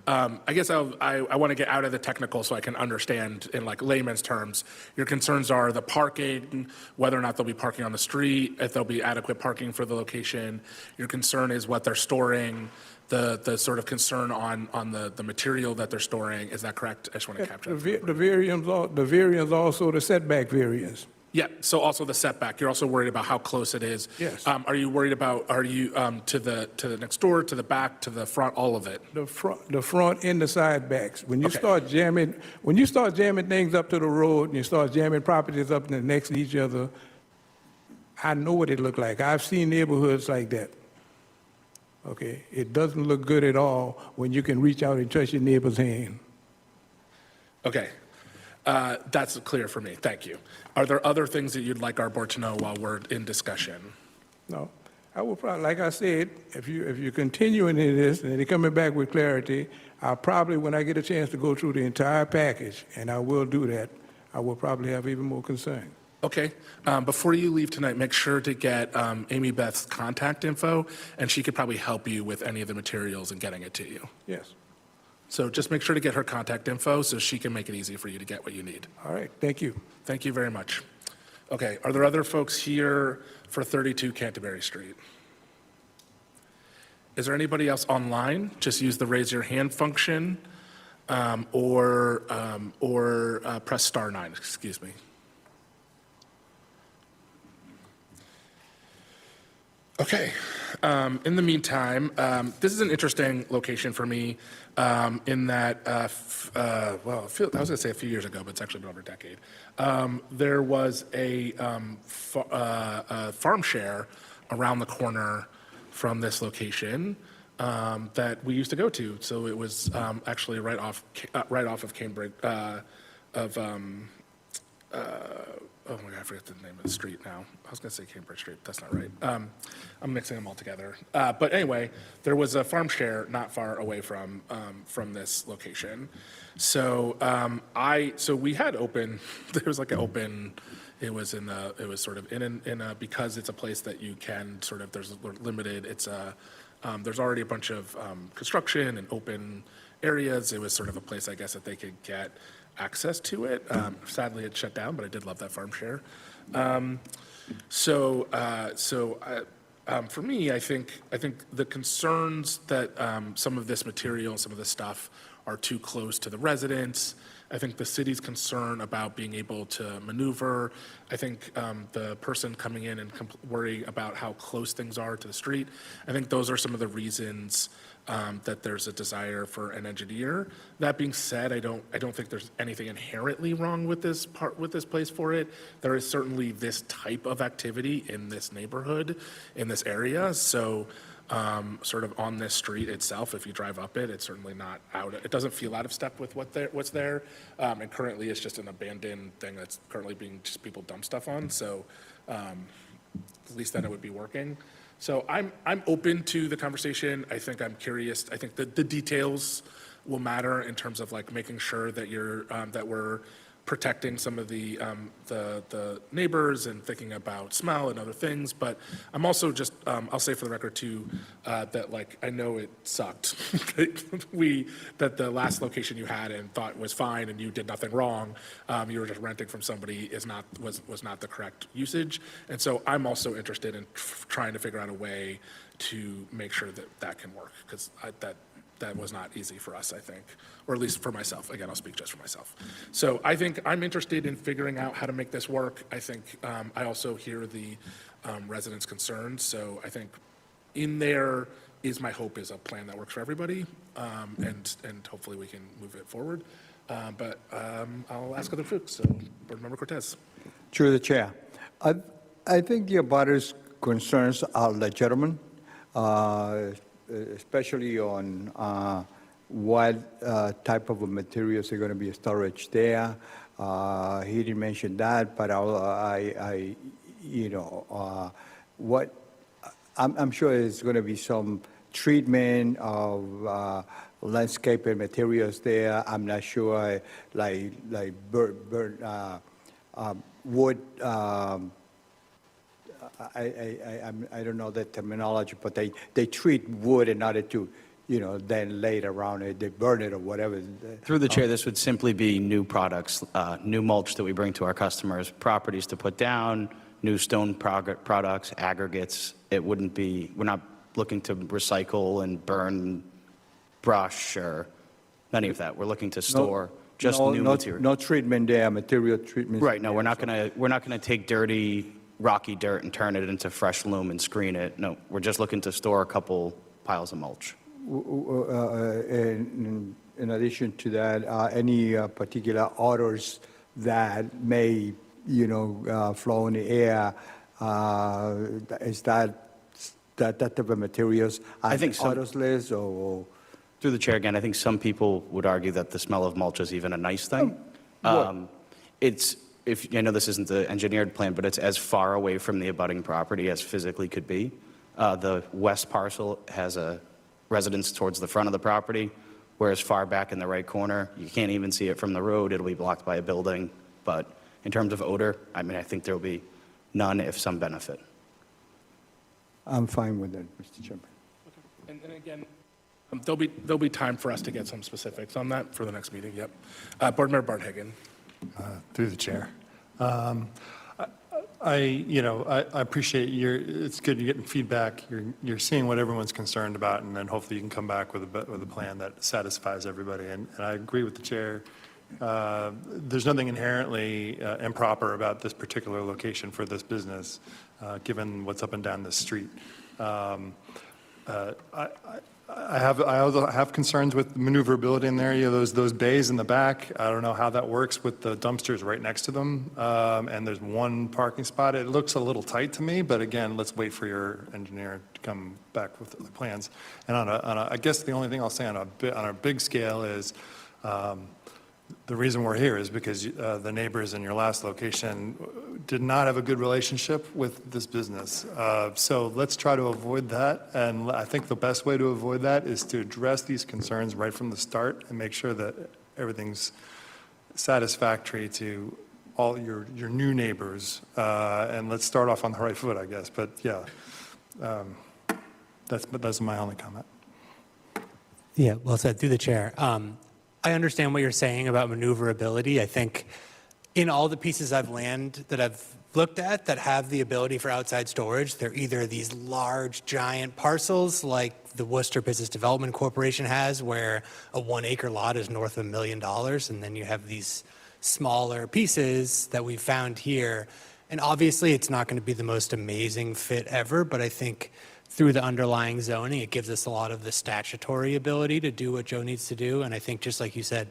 I guess I want to get out of the technical so I can understand in like layman's terms. Your concerns are the parking, whether or not they'll be parking on the street, if there'll be adequate parking for the location. Your concern is what they're storing, the sort of concern on the material that they're storing. Is that correct? I just want to capture that. The variance also the setback variance. Yeah, so also the setback. You're also worried about how close it is. Yes. Are you worried about, to the next door, to the back, to the front, all of it? The front and the side backs. When you Okay. start jamming things up to the road and you start jamming properties up next to each other, I know what it look like. I've seen neighborhoods like that. Okay, it doesn't look good at all when you can reach out and touch your neighbor's hand. Okay, that's clear for me, thank you. Are there other things that you'd like our board to know while we're in discussion? No, I will probably, like I said, if you're continuing in this and they're coming back with clarity, I'll probably, when I get a chance to go through the entire package, and I will do that, I will probably have even more concern. Okay, before you leave tonight, make sure to get Amy Beth's contact info, and she could probably help you with any of the materials and getting it to you. Yes. So just make sure to get her contact info so she can make it easy for you to get what you need. All right, thank you. Thank you very much. Okay, are there other folks here for 32 Canterbury Street? Is there anybody else online? Just use the raise your hand function or press star 9, excuse me. Okay, in the meantime, this is an interesting location for me in that, I was going to say a few years ago, but it's actually been over a decade. There was a farm share around the corner from this location that we used to go to. So it was actually right off of Cambridge, oh my God, I forget the name of the street now. I was going to say Cambridge Street. That's not right. I'm mixing them all together. But anyway, there was a farm share not far away from this location. So so we had open. There was like an open. It was sort of in a because it's a place that you can sort of there's limited. It's there's already a bunch of construction and open areas. It was sort of a place, I guess, that they could get access to it. Sadly, it shut down, but I did love that farm share. For me, I think the concerns that some of this material, some of this stuff are too close to the residents. I think the city's concern about being able to maneuver. I think the person coming in and worrying about how close things are to the street. I think those are some of the reasons that there's a desire for an engineer. That being said, I don't think there's anything inherently wrong with this place for it. There is certainly this type of activity in this neighborhood, in this area. So sort of on this street itself, if you drive up it, it's certainly not it doesn't feel out of step with what's there. And currently it's just an abandoned thing that's currently being just people dump stuff on. So at least then it would be working. So I'm open to the conversation. I think I'm curious. I think the details will matter in terms of like making sure that that we're protecting some of the neighbors and thinking about smell and other things. But I'm also just, I'll say for the record too, that like, I know it sucked. that the last location you had and thought was fine and you did nothing wrong, you were just renting from somebody was not the correct usage. And so I'm also interested in trying to figure out a way to make sure that that can work, because that was not easy for us, I think, or at least for myself. Again, I'll speak just for myself. So I think I'm interested in figuring out how to make this work. I think I also hear the residents' concerns. So I think in there is my hope is a plan that works for everybody, and hopefully we can move it forward. But I'll ask other folks. So Board Member Cortez. Through the chair, I think the abutters' concerns are legitimate, especially on what type of materials are going to be storage there. He didn't mention that, but I'm sure there's going to be some treatment of landscaping materials there. I'm not sure, like wood. I don't know the terminology, but they treat wood in order to, then lay it around it, they burn it or whatever. Through the chair, this would simply be new products, new mulch that we bring to our customers, properties to put down, new stone products, aggregates. It wouldn't be, we're not looking to recycle and burn brush or any of that. We're looking to store new material. No treatment there, material treatment. Right, no, we're not gonna take dirty, rocky dirt and turn it into fresh loam and screen it. No, we're just looking to store a couple piles of mulch. In addition to that, any particular odors that may, flow in the air, is that type of materials? I think so. Odorless or? Through the chair again, I think some people would argue that the smell of mulch is even a nice thing. I know this isn't the engineered plan, but it's as far away from the abutting property as physically could be. The west parcel has a residence towards the front of the property, whereas far back in the right corner, you can't even see it from the road. It'll be blocked by a building. But in terms of odor, I think there will be none, if some benefit. I'm fine with that, Mr. Chairman. And again, there'll be time for us to get some specifics on that for the next meeting. Yep. Board Member Bart Hagan. Through the chair. I appreciate it's good you're getting feedback. You're seeing what everyone's concerned about, and then hopefully you can come back with a plan that satisfies everybody. And I agree with the chair. There's nothing inherently improper about this particular location for this business, given what's up and down this street. I also have concerns with maneuverability in there. Those bays in the back. I don't know how that works with the dumpsters right next to them. And there's one parking spot. It looks a little tight to me, but again, let's wait for your engineer to come back with the plans. And I guess the only thing I'll say on a big scale is the reason we're here is because the neighbors in your last location did not have a good relationship with this business. So let's try to avoid that. And I think the best way to avoid that is to address these concerns right from the start and make sure that everything's satisfactory to all your new neighbors. And let's start off on the right foot, I guess. But yeah, that's my only comment. Yeah, well said, through the chair. I understand what you're saying about maneuverability. I think in all the pieces of land that I've looked at that have the ability for outside storage, they're either these large, giant parcels like the Worcester Business Development Corporation has, where a 1 acre lot is north of $1 million, and then you have these smaller pieces that we've found here. And obviously, it's not going to be the most amazing fit ever, but I think through the underlying zoning, it gives us a lot of the statutory ability to do what Joe needs to do. And I think, just like you said,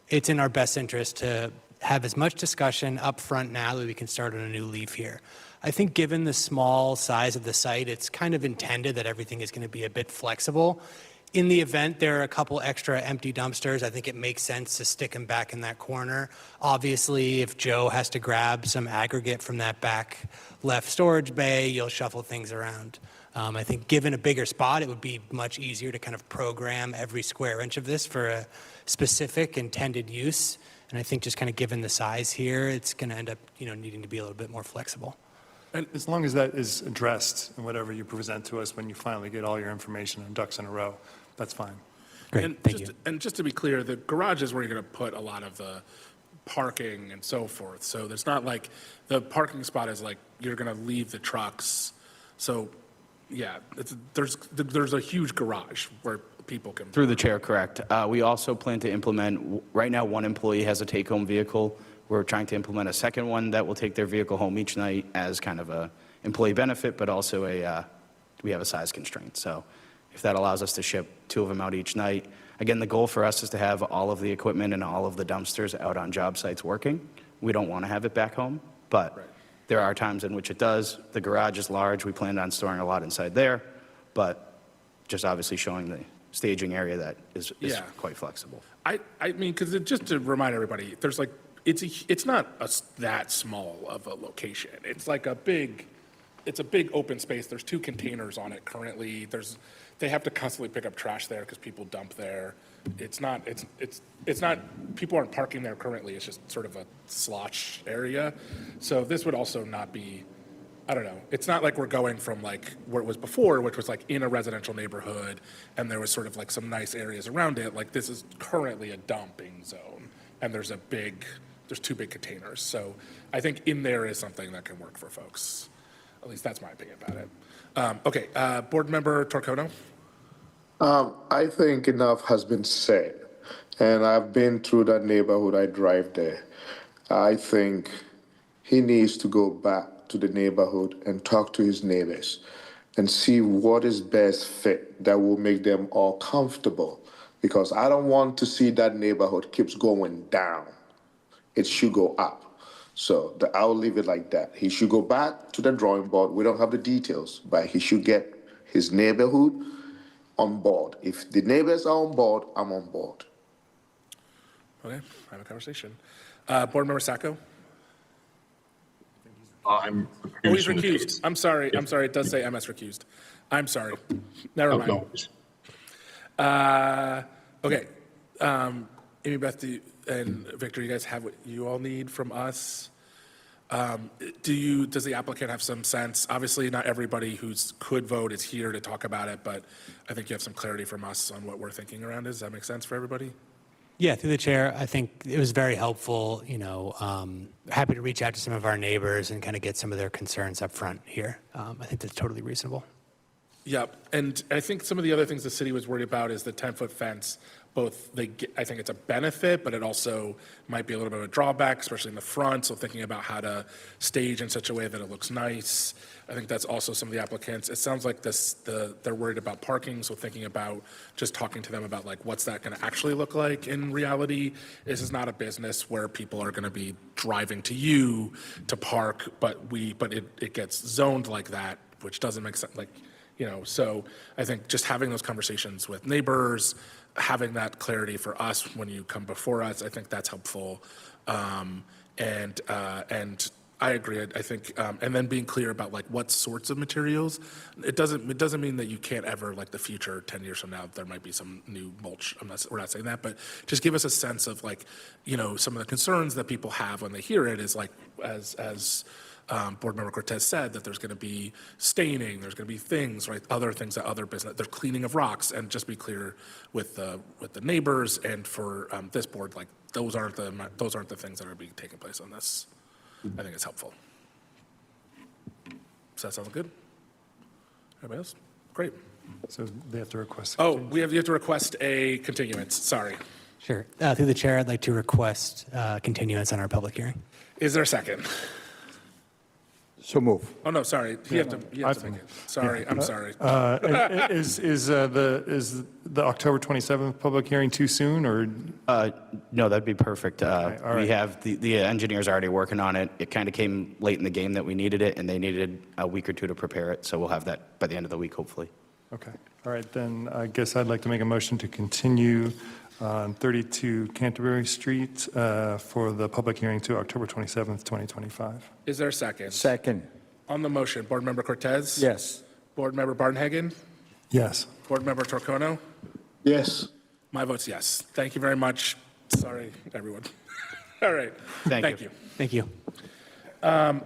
it's in our best interest to have as much discussion up front now that we can start on a new leaf here. I think given the small size of the site, it's kind of intended that everything is going to be a bit flexible. In the event there are a couple extra empty dumpsters, I think it makes sense to stick them back in that corner. Obviously, if Joe has to grab some aggregate from that back left storage bay, you'll shuffle things around. I think given a bigger spot, it would be much easier to kind of program every square inch of this for a specific intended use. And I think just kind of given the size here, it's going to end up, needing to be a little bit more flexible. And as long as that is addressed in whatever you present to us when you finally get all your information and ducks in a row, that's fine. Great, And thank just, you. And just to be clear, the garage is where you're going to put a lot of the parking and so forth. So there's not like, the parking spot is like, you're going to leave the trucks. So, yeah, there's a huge garage where people can. Through the chair, correct. We also plan to implement, right now, one employee has a take-home vehicle. We're trying to implement a second one that will take their vehicle home each night as kind of a employee benefit, but also we have a size constraint. So if that allows us to ship 2 of them out each night. Again, the goal for us is to have all of the equipment and all of the dumpsters out on job sites working. We don't want to have it back home, but there are times in which it does. The garage is large. We planned on storing a lot inside there, but just obviously showing the staging area that is Yeah. quite flexible. I mean, because just to remind everybody, there's like, it's not that small of a location. It's like it's a big open space. There's 2 containers on it currently. They have to constantly pick up trash there because people dump there. It's not, people aren't parking there currently. It's just sort of a slosh area. So this would also not be, I don't know. It's not like we're going from like where it was before, which was like in a residential neighborhood and there was sort of like some nice areas around it. Like this is currently a dumping zone and there's 2 big containers. So I think in there is something that can work for folks. At least that's my opinion about it. Okay, Board Member Torcono? I think enough has been said, and I've been through that neighborhood. I drive there. I think he needs to go back to the neighborhood and talk to his neighbors and see what is best fit that will make them all comfortable, because I don't want to see that neighborhood keeps going down. It should go up. So I'll leave it like that. He should go back to the drawing board. We don't have the details, but he should get his neighborhood on board. If the neighbors are on board, I'm on board. Okay, have a conversation. Board Member Sacco? I'm Oh, he's recused. I'm sorry. It does say MS recused. I'm sorry. Never mind. Okay. Amy Beth and Victor, you guys have what you all need from us. Does the applicant have some sense? Obviously, not everybody who could vote is here to talk about it, but I think you have some clarity from us on what we're thinking around it. Does that make sense for everybody? Yeah, through the chair, I think it was very helpful, happy to reach out to some of our neighbors and kind of get some of their concerns up front here. I think that's totally reasonable. Yep, and I think some of the other things the city was worried about is the 10-foot fence. I think it's a benefit, but it also might be a little bit of a drawback, especially in the front. So thinking about how to stage in such a way that it looks nice. I think that's also some of the applicants. It sounds like they're worried about parking. So thinking about just talking to them about like, what's that going to actually look like in reality? This is not a business where people are going to be driving to you to park, but it gets zoned like that, which doesn't make sense. So I think just having those conversations with neighbors, having that clarity for us when you come before us, I think that's helpful. And I agree. I think, and then being clear about like what sorts of materials. It doesn't mean that you can't ever, like the future, 10 years from now, there might be some new mulch. We're not saying that, but just give us a sense of like, some of the concerns that people have when they hear it is like, as Board Member Cortez said, that there's going to be staining, there's going to be things, right? Other things that other business, there's cleaning of rocks, and just be clear with the neighbors and for this board, like those aren't the things that are being taking place on this. I think it's helpful. Does that sound good? Everybody else? Great. So they have to request. Oh, you have to request a continuance. Sorry. Sure. Through the chair, I'd like to request continuance on our public hearing. Is there a second? So move. Oh, no, sorry. You have to make it. Sorry, I'm sorry. Is the October 27th public hearing too soon, or? No, that'd be perfect. all right. We have, the engineers already working on it. It kind of came late in the game that we needed it, and they needed a week or two to prepare it, so we'll have that by the end of the week, hopefully. Okay, all right, then I guess I'd like to make a motion to continue on 32 Canterbury Street for the public hearing to October 27th, 2025. Is there a second? Second. On the motion, Board Member Cortez? Yes. Board Member Barnhagen? Yes. Board Member Torcono? Yes. My vote's yes. Thank you very much. Sorry, everyone. All right. Thank you. Thank you. Are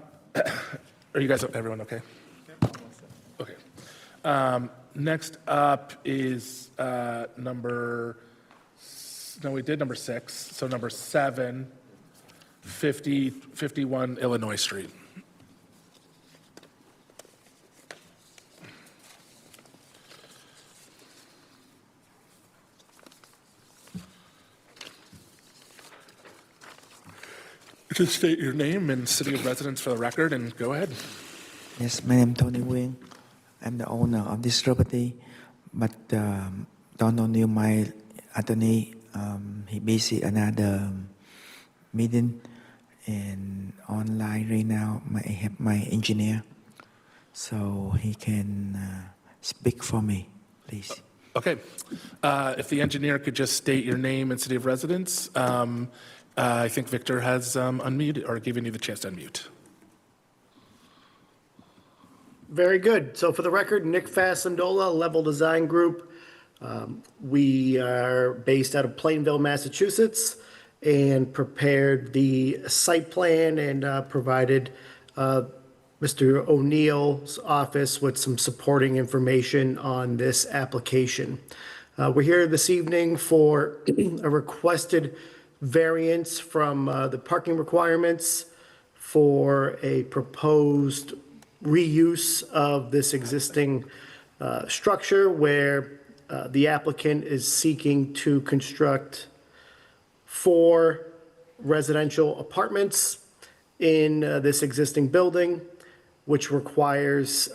you guys, everyone okay? Okay. Next up is number 6, so number 7, 51 Illinois Street. Just state your name and city of residence for the record and go ahead. Yes, my name is Tony Wing. I'm the owner of this property, but Don O'Neill, my attorney, he busy another meeting, and online right now I have my engineer, so he can speak for me, please. Okay. If the engineer could just state your name and city of residence. I think Victor has unmuted or given you the chance to unmute. Very good. So for the record, Nick Fasandola, Level Design Group. We are based out of Plainville, Massachusetts, and prepared the site plan and provided Mr. O'Neill's office with some supporting information on this application. We're here this evening for a requested variance from the parking requirements for a proposed reuse of this existing structure where the applicant is seeking to construct 4 residential apartments in this existing building, which requires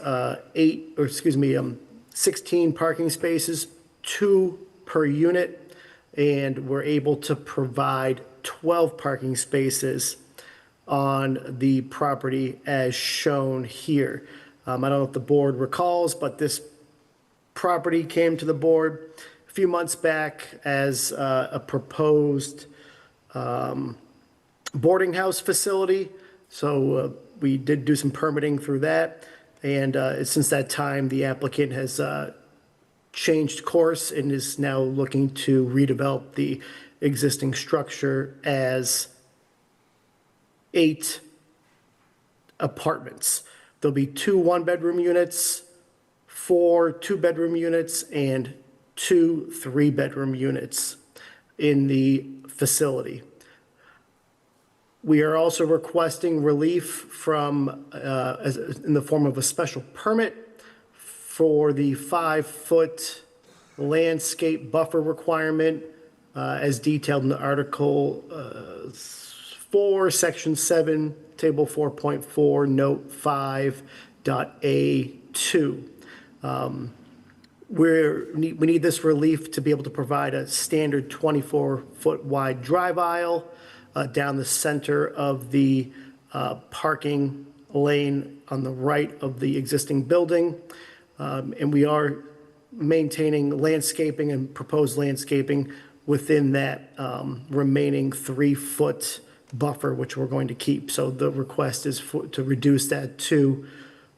16 parking spaces, 2 per unit, and we're able to provide 12 parking spaces on the property as shown here. I don't know if the board recalls, but this property came to the board a few months back as a proposed boarding house facility. So we did do some permitting through that. And since that time, the applicant has changed course and is now looking to redevelop the existing structure as 8 apartments. There'll be 2 one-bedroom units, 4 two-bedroom units, and 2 three-bedroom units in the facility. We are also requesting relief from, in the form of a special permit for the 5-foot landscape buffer requirement as detailed in the Article 4, Section 7, Table 4.4, Note 5.A2. We need this relief to be able to provide a standard 24-foot wide drive aisle down the center of the parking lane on the right of the existing building. And we are maintaining landscaping and proposed landscaping within that remaining 3-foot buffer, which we're going to keep. So the request is to reduce that to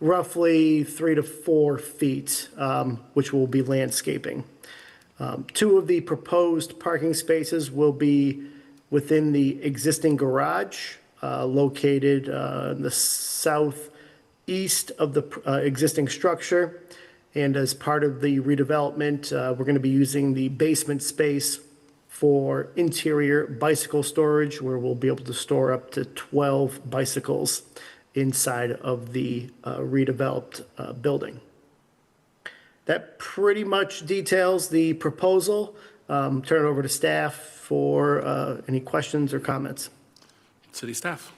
roughly 3 to 4 feet, which will be landscaping. 2 of the proposed parking spaces will be within the existing garage located in the southeast of the existing structure. And as part of the redevelopment, we're going to be using the basement space for interior bicycle storage, where we'll be able to store up to 12 bicycles inside of the redeveloped building. That pretty much details the proposal. Turn it over to staff for any questions or comments. City staff.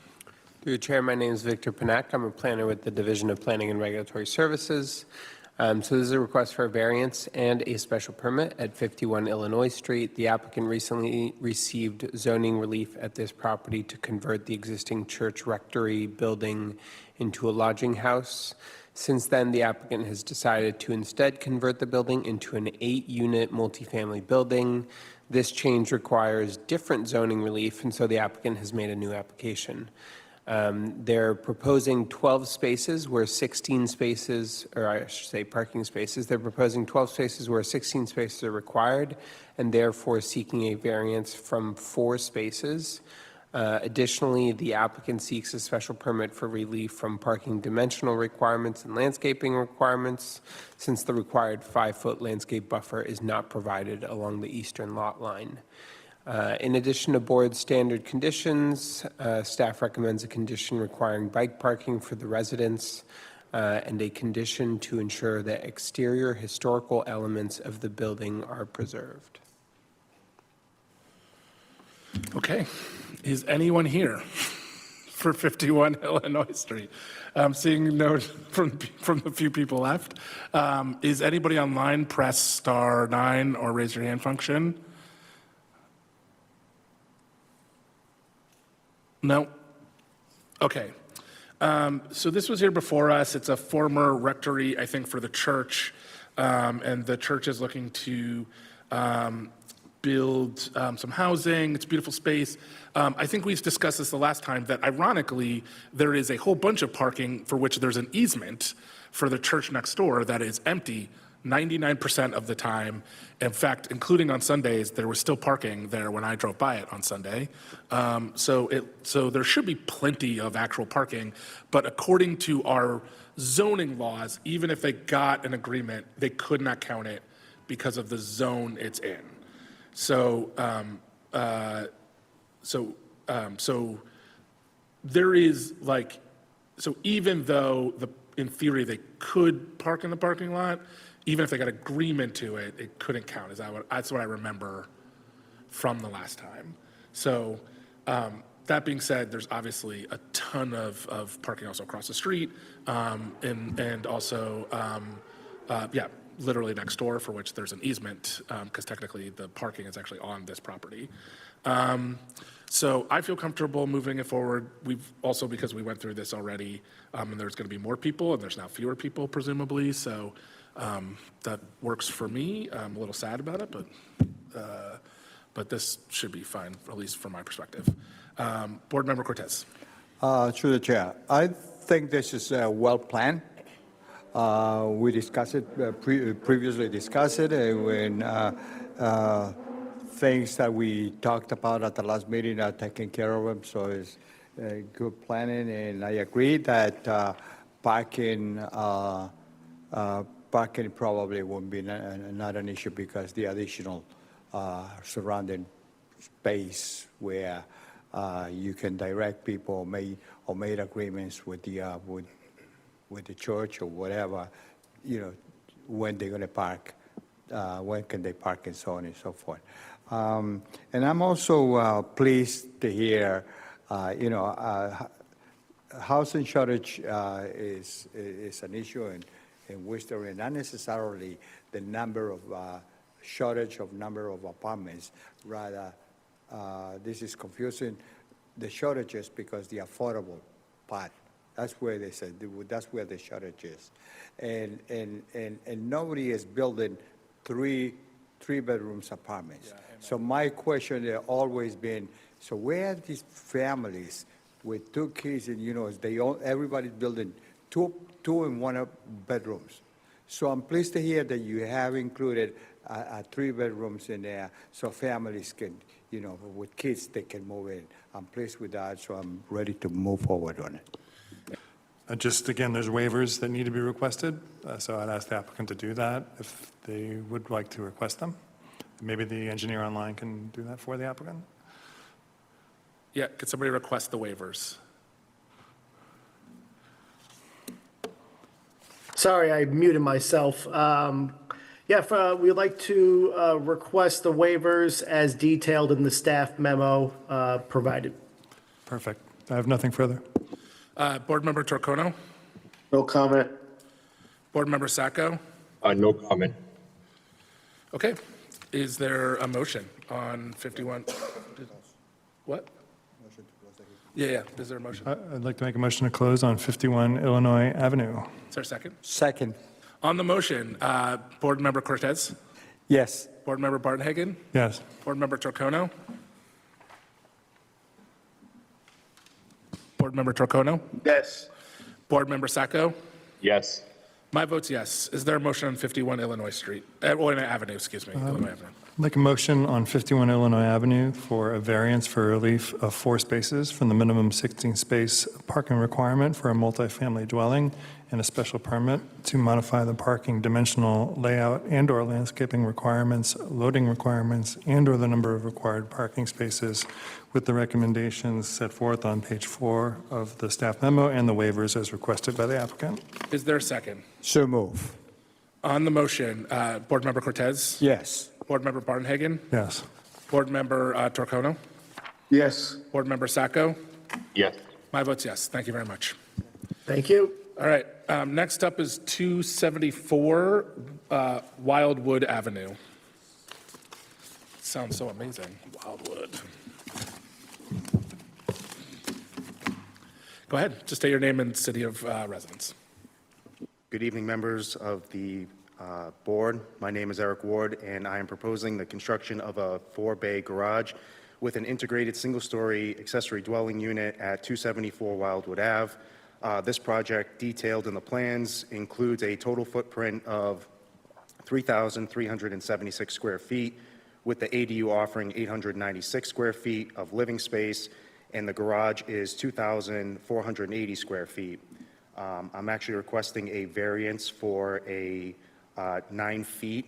Through the chair, my name is Victor Panak. I'm a planner with the Division of Planning and Regulatory Services. So this is a request for a variance and a special permit at 51 Illinois Street. The applicant recently received zoning relief at this property to convert the existing church rectory building into a lodging house. Since then, the applicant has decided to instead convert the building into an 8-unit multifamily building. This change requires different zoning relief, and so the applicant has made a new application. They're proposing 12 spaces where 16 spaces, or I should say parking spaces. They're proposing 12 spaces where 16 spaces are required, and therefore seeking a variance from 4 spaces. Additionally, the applicant seeks a special permit for relief from parking dimensional requirements and landscaping requirements, since the required 5-foot landscape buffer is not provided along the eastern lot line. In addition to board standard conditions, staff recommends a condition requiring bike parking for the residents and a condition to ensure that exterior historical elements of the building are preserved. Okay. Is anyone here for 51 Illinois Street? Seeing no from the few people left. Is anybody online? Press *9 or raise your hand function. No? Okay. So this was here before us. It's a former rectory, I think, for the church. And the church is looking to build some housing. It's a beautiful space. I think we've discussed this the last time, that ironically, there is a whole bunch of parking for which there's an easement for the church next door that is empty 99% of the time. In fact, including on Sundays, there was still parking there when I drove by it on Sunday. So there should be plenty of actual parking, but according to our zoning laws, even if they got an agreement, they could not count it because of the zone it's in. So there is like, so even though in theory they could park in the parking lot, even if they got agreement to it, it couldn't count. That's what I remember from the last time. So that being said, there's obviously a ton of parking also across the street, and also, literally next door, for which there's an easement, because technically the parking is actually on this property. So I feel comfortable moving it forward. We've also, because we went through this already, and there's going to be more people, and there's now fewer people presumably, so that works for me. I'm a little sad about it, but this should be fine, at least from my perspective. Board Member Cortez. Through the chair, I think this is well planned. We discussed it, previously discussed it, when things that we talked about at the last meeting are taken care of them, so it's good planning, and I agree that parking probably won't be not an issue because the additional surrounding space where you can direct people or made agreements with the church or whatever, when they're going to park, when can they park, and so on and so forth. And I'm also pleased to hear, housing shortage is an issue in Worcester, and not necessarily the number of shortage of number of apartments. Rather, this is confusing. The shortage is because the affordable part. That's where they said that's where the shortage is, and nobody is building three bedrooms apartments. Yeah, so my question has always been, so where are these families with 2 kids and everybody's building two and 1 bedrooms? So I'm pleased to hear that you have included 3 bedrooms in there, so families can, with kids, they can move in. I'm pleased with that, so I'm ready to move forward on it. Just, again, there's waivers that need to be requested, so I'd ask the applicant to do that if they would like to request them. Maybe the engineer online can do that for the applicant. Yeah, could somebody request the waivers? Sorry, I muted myself. We'd like to request the waivers as detailed in the staff memo provided. Perfect. I have nothing further. Board Member Turcono? No comment. Board Member Sacco? No comment. Okay. Is there a motion on 51? What? Yeah. Is there a motion? I'd like to make a motion to close on 51 Illinois Avenue. Is there a second? Second. On the motion, Board Member Cortez? Yes. Board Member Bartenhagen? Yes. Board Member Turcono? Board Member Turcono? Yes. Board Member Sacco? Yes. My vote's yes. Is there a motion on 51 Illinois Street, Illinois Avenue, excuse me, Illinois Avenue? Make a motion on 51 Illinois Avenue for a variance for relief of 4 spaces from the minimum 16-space parking requirement for a multifamily dwelling and a special permit to modify the parking dimensional layout and/or landscaping requirements, loading requirements, and/or the number of required parking spaces with the recommendations set forth on page 4 of the staff memo and the waivers as requested by the applicant. Is there a second? So move. On the motion, Board Member Cortez? Yes. Board Member Barnhagen? Yes. Board Member Torcono? Yes. Board Member Sacco? Yes. My vote's yes. Thank you very much. Thank you. All right, next up is 274 Wildwood Avenue. Sounds so amazing, Wildwood. Go ahead, just state your name and city of residence. Good evening, members of the board. My name is Eric Ward, and I am proposing the construction of a 4-bay garage with an integrated single-story accessory dwelling unit at 274 Wildwood Ave. This project, detailed in the plans, includes a total footprint of 3,376 square feet, with the ADU offering 896 square feet of living space, and the garage is 2,480 square feet. I'm actually requesting a variance for a 9 feet,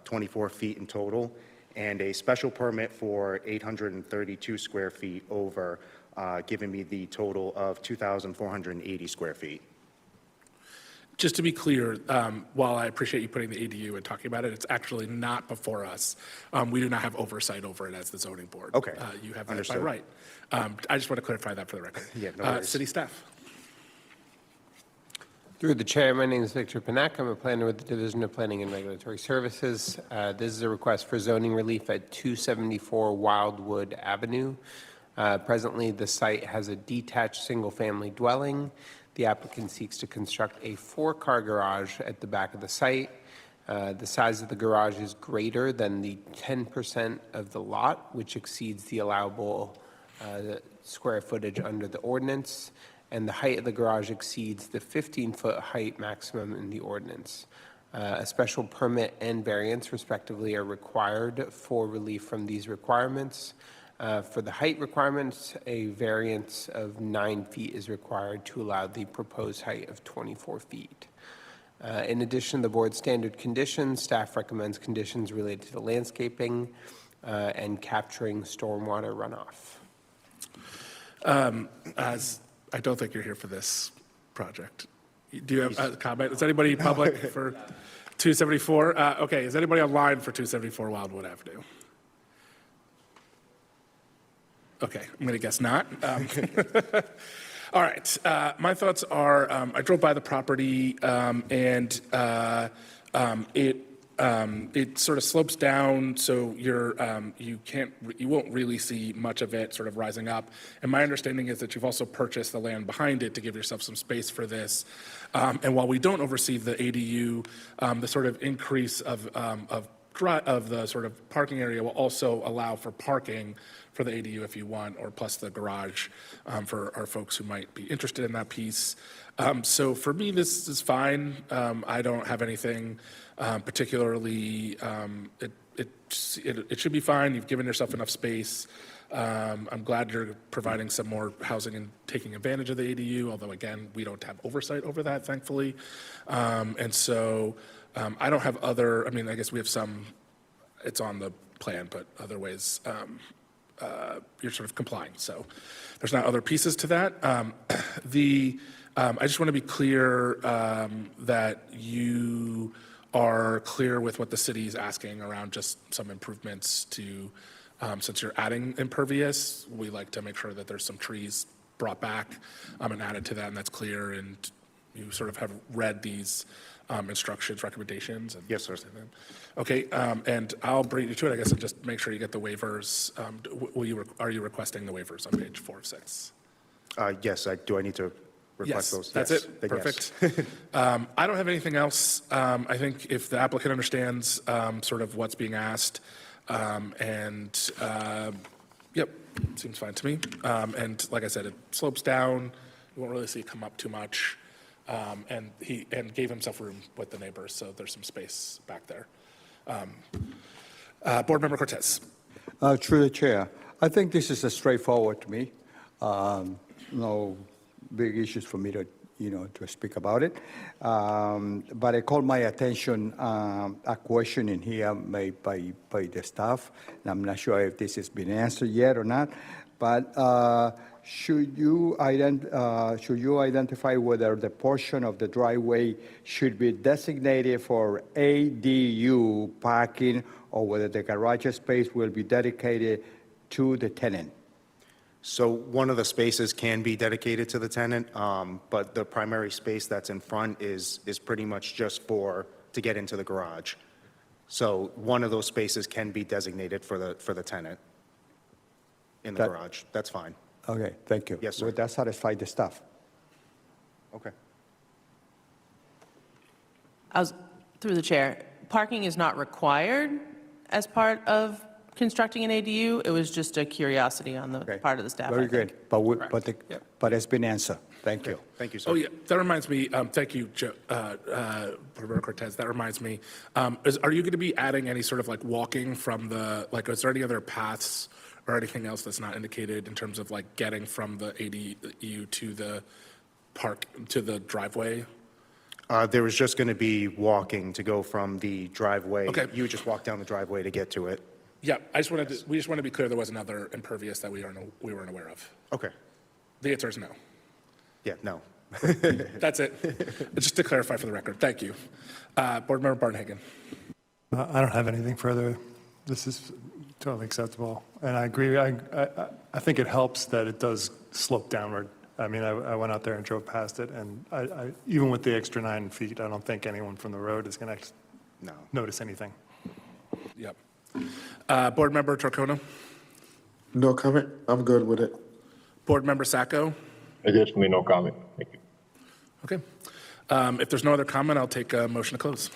24 feet in total, and a special permit for 832 square feet over, giving me the total of 2,480 square feet. Just to be clear, while I appreciate you putting the ADU and talking about it, it's actually not before us. We do not have oversight over it as the zoning board. Okay. You have that by Understood. right. I just want to clarify that for the record. Yeah, no worries. City staff. Through the chair, my name is Victor Panak. I'm a planner with the Division of Planning and Regulatory Services. This is a request for zoning relief at 274 Wildwood Avenue. Presently, the site has a detached single-family dwelling. The applicant seeks to construct a 4-car garage at the back of the site. The size of the garage is greater than the 10% of the lot, which exceeds the allowable square footage under the ordinance, and the height of the garage exceeds the 15-foot height maximum in the ordinance. A special permit and variance, respectively, are required for relief from these requirements. For the height requirements, a variance of 9 feet is required to allow the proposed height of 24 feet. In addition to the board's standard conditions, staff recommends conditions related to the landscaping and capturing stormwater runoff. As I don't think you're here for this project. Do you have a comment? Is anybody public for 274? Okay, is anybody online for 274 Wildwood Avenue? Okay, I'm going to guess not. All right, my thoughts are, I drove by the property and it sort of slopes down, so you won't really see much of it sort of rising up. And my understanding is that you've also purchased the land behind it to give yourself some space for this. And while we don't oversee the ADU, the sort of increase of the sort of parking area will also allow for parking for the ADU if you want, or plus the garage for our folks who might be interested in that piece. So for me, this is fine. I don't have anything particularly, it should be fine. You've given yourself enough space. I'm glad you're providing some more housing and taking advantage of the ADU, although again, we don't have oversight over that, thankfully. And so I don't have other, I mean, I guess we have some, it's on the plan, but other ways you're sort of complying. So there's not other pieces to that. I just want to be clear that you are clear with what the city is asking around just some improvements to, since you're adding impervious, we like to make sure that there's some trees brought back and added to that, and that's clear, and you sort of have read these instructions, recommendations? And yes, sir. Okay, and I'll bring you to it, I guess, and just make sure you get the waivers. Are you requesting the waivers on page 4 of 6? Yes, do I need to request Yes, those? that's Yes. it, Then perfect. yes. I don't have anything else. I think if the applicant understands sort of what's being asked, yep, seems fine to me. And like I said, it slopes down, you won't really see it come up too much. And he gave himself room with the neighbors, so there's some space back there. Board Member Cortez. Through the chair, I think this is a straightforward to me. No big issues for me to, to speak about it. But it called my attention a question in here made by the staff, and I'm not sure if this has been answered yet or not. But should you identify whether the portion of the driveway should be designated for ADU parking, or whether the garage space will be dedicated to the tenant? So one of the spaces can be dedicated to the tenant, but the primary space that's in front is pretty much just to get into the garage. So one of those spaces can be designated for the tenant in the garage. That's fine. Okay, thank you. Yes, sir. Would that satisfy the staff? Okay. Through the chair, parking is not required as part of constructing an ADU. It was just a curiosity on the part of the staff. Very I think. good. But it's been answered. Thank you. Thank you, sir. Oh, yeah, that reminds me, thank you, Board Member Cortez, that reminds me, are you going to be adding any sort of like walking from is there any other paths or anything else that's not indicated in terms of like getting from the ADU to the park, to the driveway? There was just going to be walking to go from the driveway. Okay. You would just walk down the driveway to get to it. Yeah, we just want to be clear there was another impervious that we weren't aware of. Okay. The answer is no. Yeah, no. That's it. Just to clarify for the record. Thank you. Board Member Barnhagen. I don't have anything further. This is totally acceptable. And I agree. I think it helps that it does slope downward. I mean, I went out there and drove past it, and I even with the extra 9 feet, I don't think anyone from the road is going to notice anything. Yep. Board Member Torcono. No comment. I'm good with it. Board Member Sacco. Additionally, no comment. Thank you. Okay. If there's no other comment, I'll take a motion to close.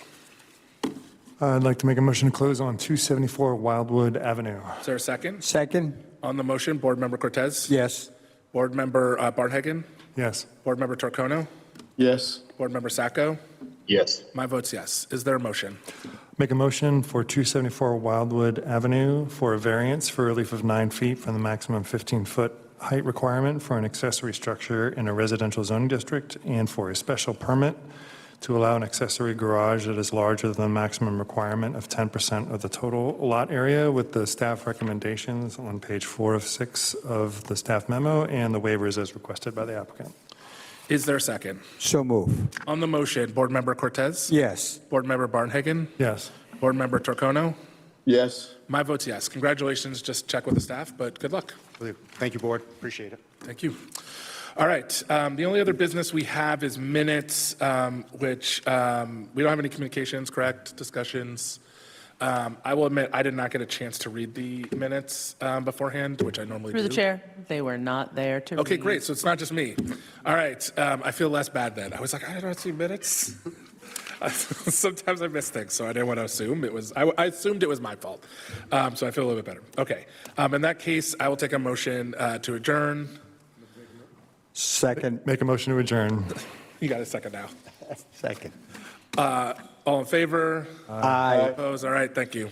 I'd like to make a motion to close on 274 Wildwood Avenue. Is there a second? Second? On the motion, Board Member Cortez? Yes. Board Member Barnhagen? Yes. Board Member Torcono? Yes. Board Member Sacco? Yes. My vote's yes. Is there a motion? Make a motion for 274 Wildwood Avenue for a variance for relief of 9 feet from the maximum 15-foot height requirement for an accessory structure in a residential zoning district, and for a special permit to allow an accessory garage that is larger than the maximum requirement of 10% of the total lot area, with the staff recommendations on page 4 of 6 of the staff memo and the waivers as requested by the applicant. Is there a second? So move. On the motion, Board Member Cortez? Yes. Board Member Barnhagen? Yes. Board Member Torcono? Yes. My vote's yes. Congratulations. Just check with the staff, but good luck. Thank you, board. Appreciate it. Thank you. All right. The only other business we have is minutes, which we don't have any communications, correct? Discussions. I will admit I did not get a chance to read the minutes beforehand, which I normally do. Through the chair, they were not there to Okay, read. great. So it's not just me. All right. I feel less bad then. I was like, I don't see minutes. Sometimes I miss things, so I didn't want to assume it was. I assumed it was my fault, so I feel a little bit better. Okay. In that case, I will take a motion to adjourn. Second. Make a motion to adjourn. You got a second now. Second. All in favor? Aye. Opposed? All right. Thank you.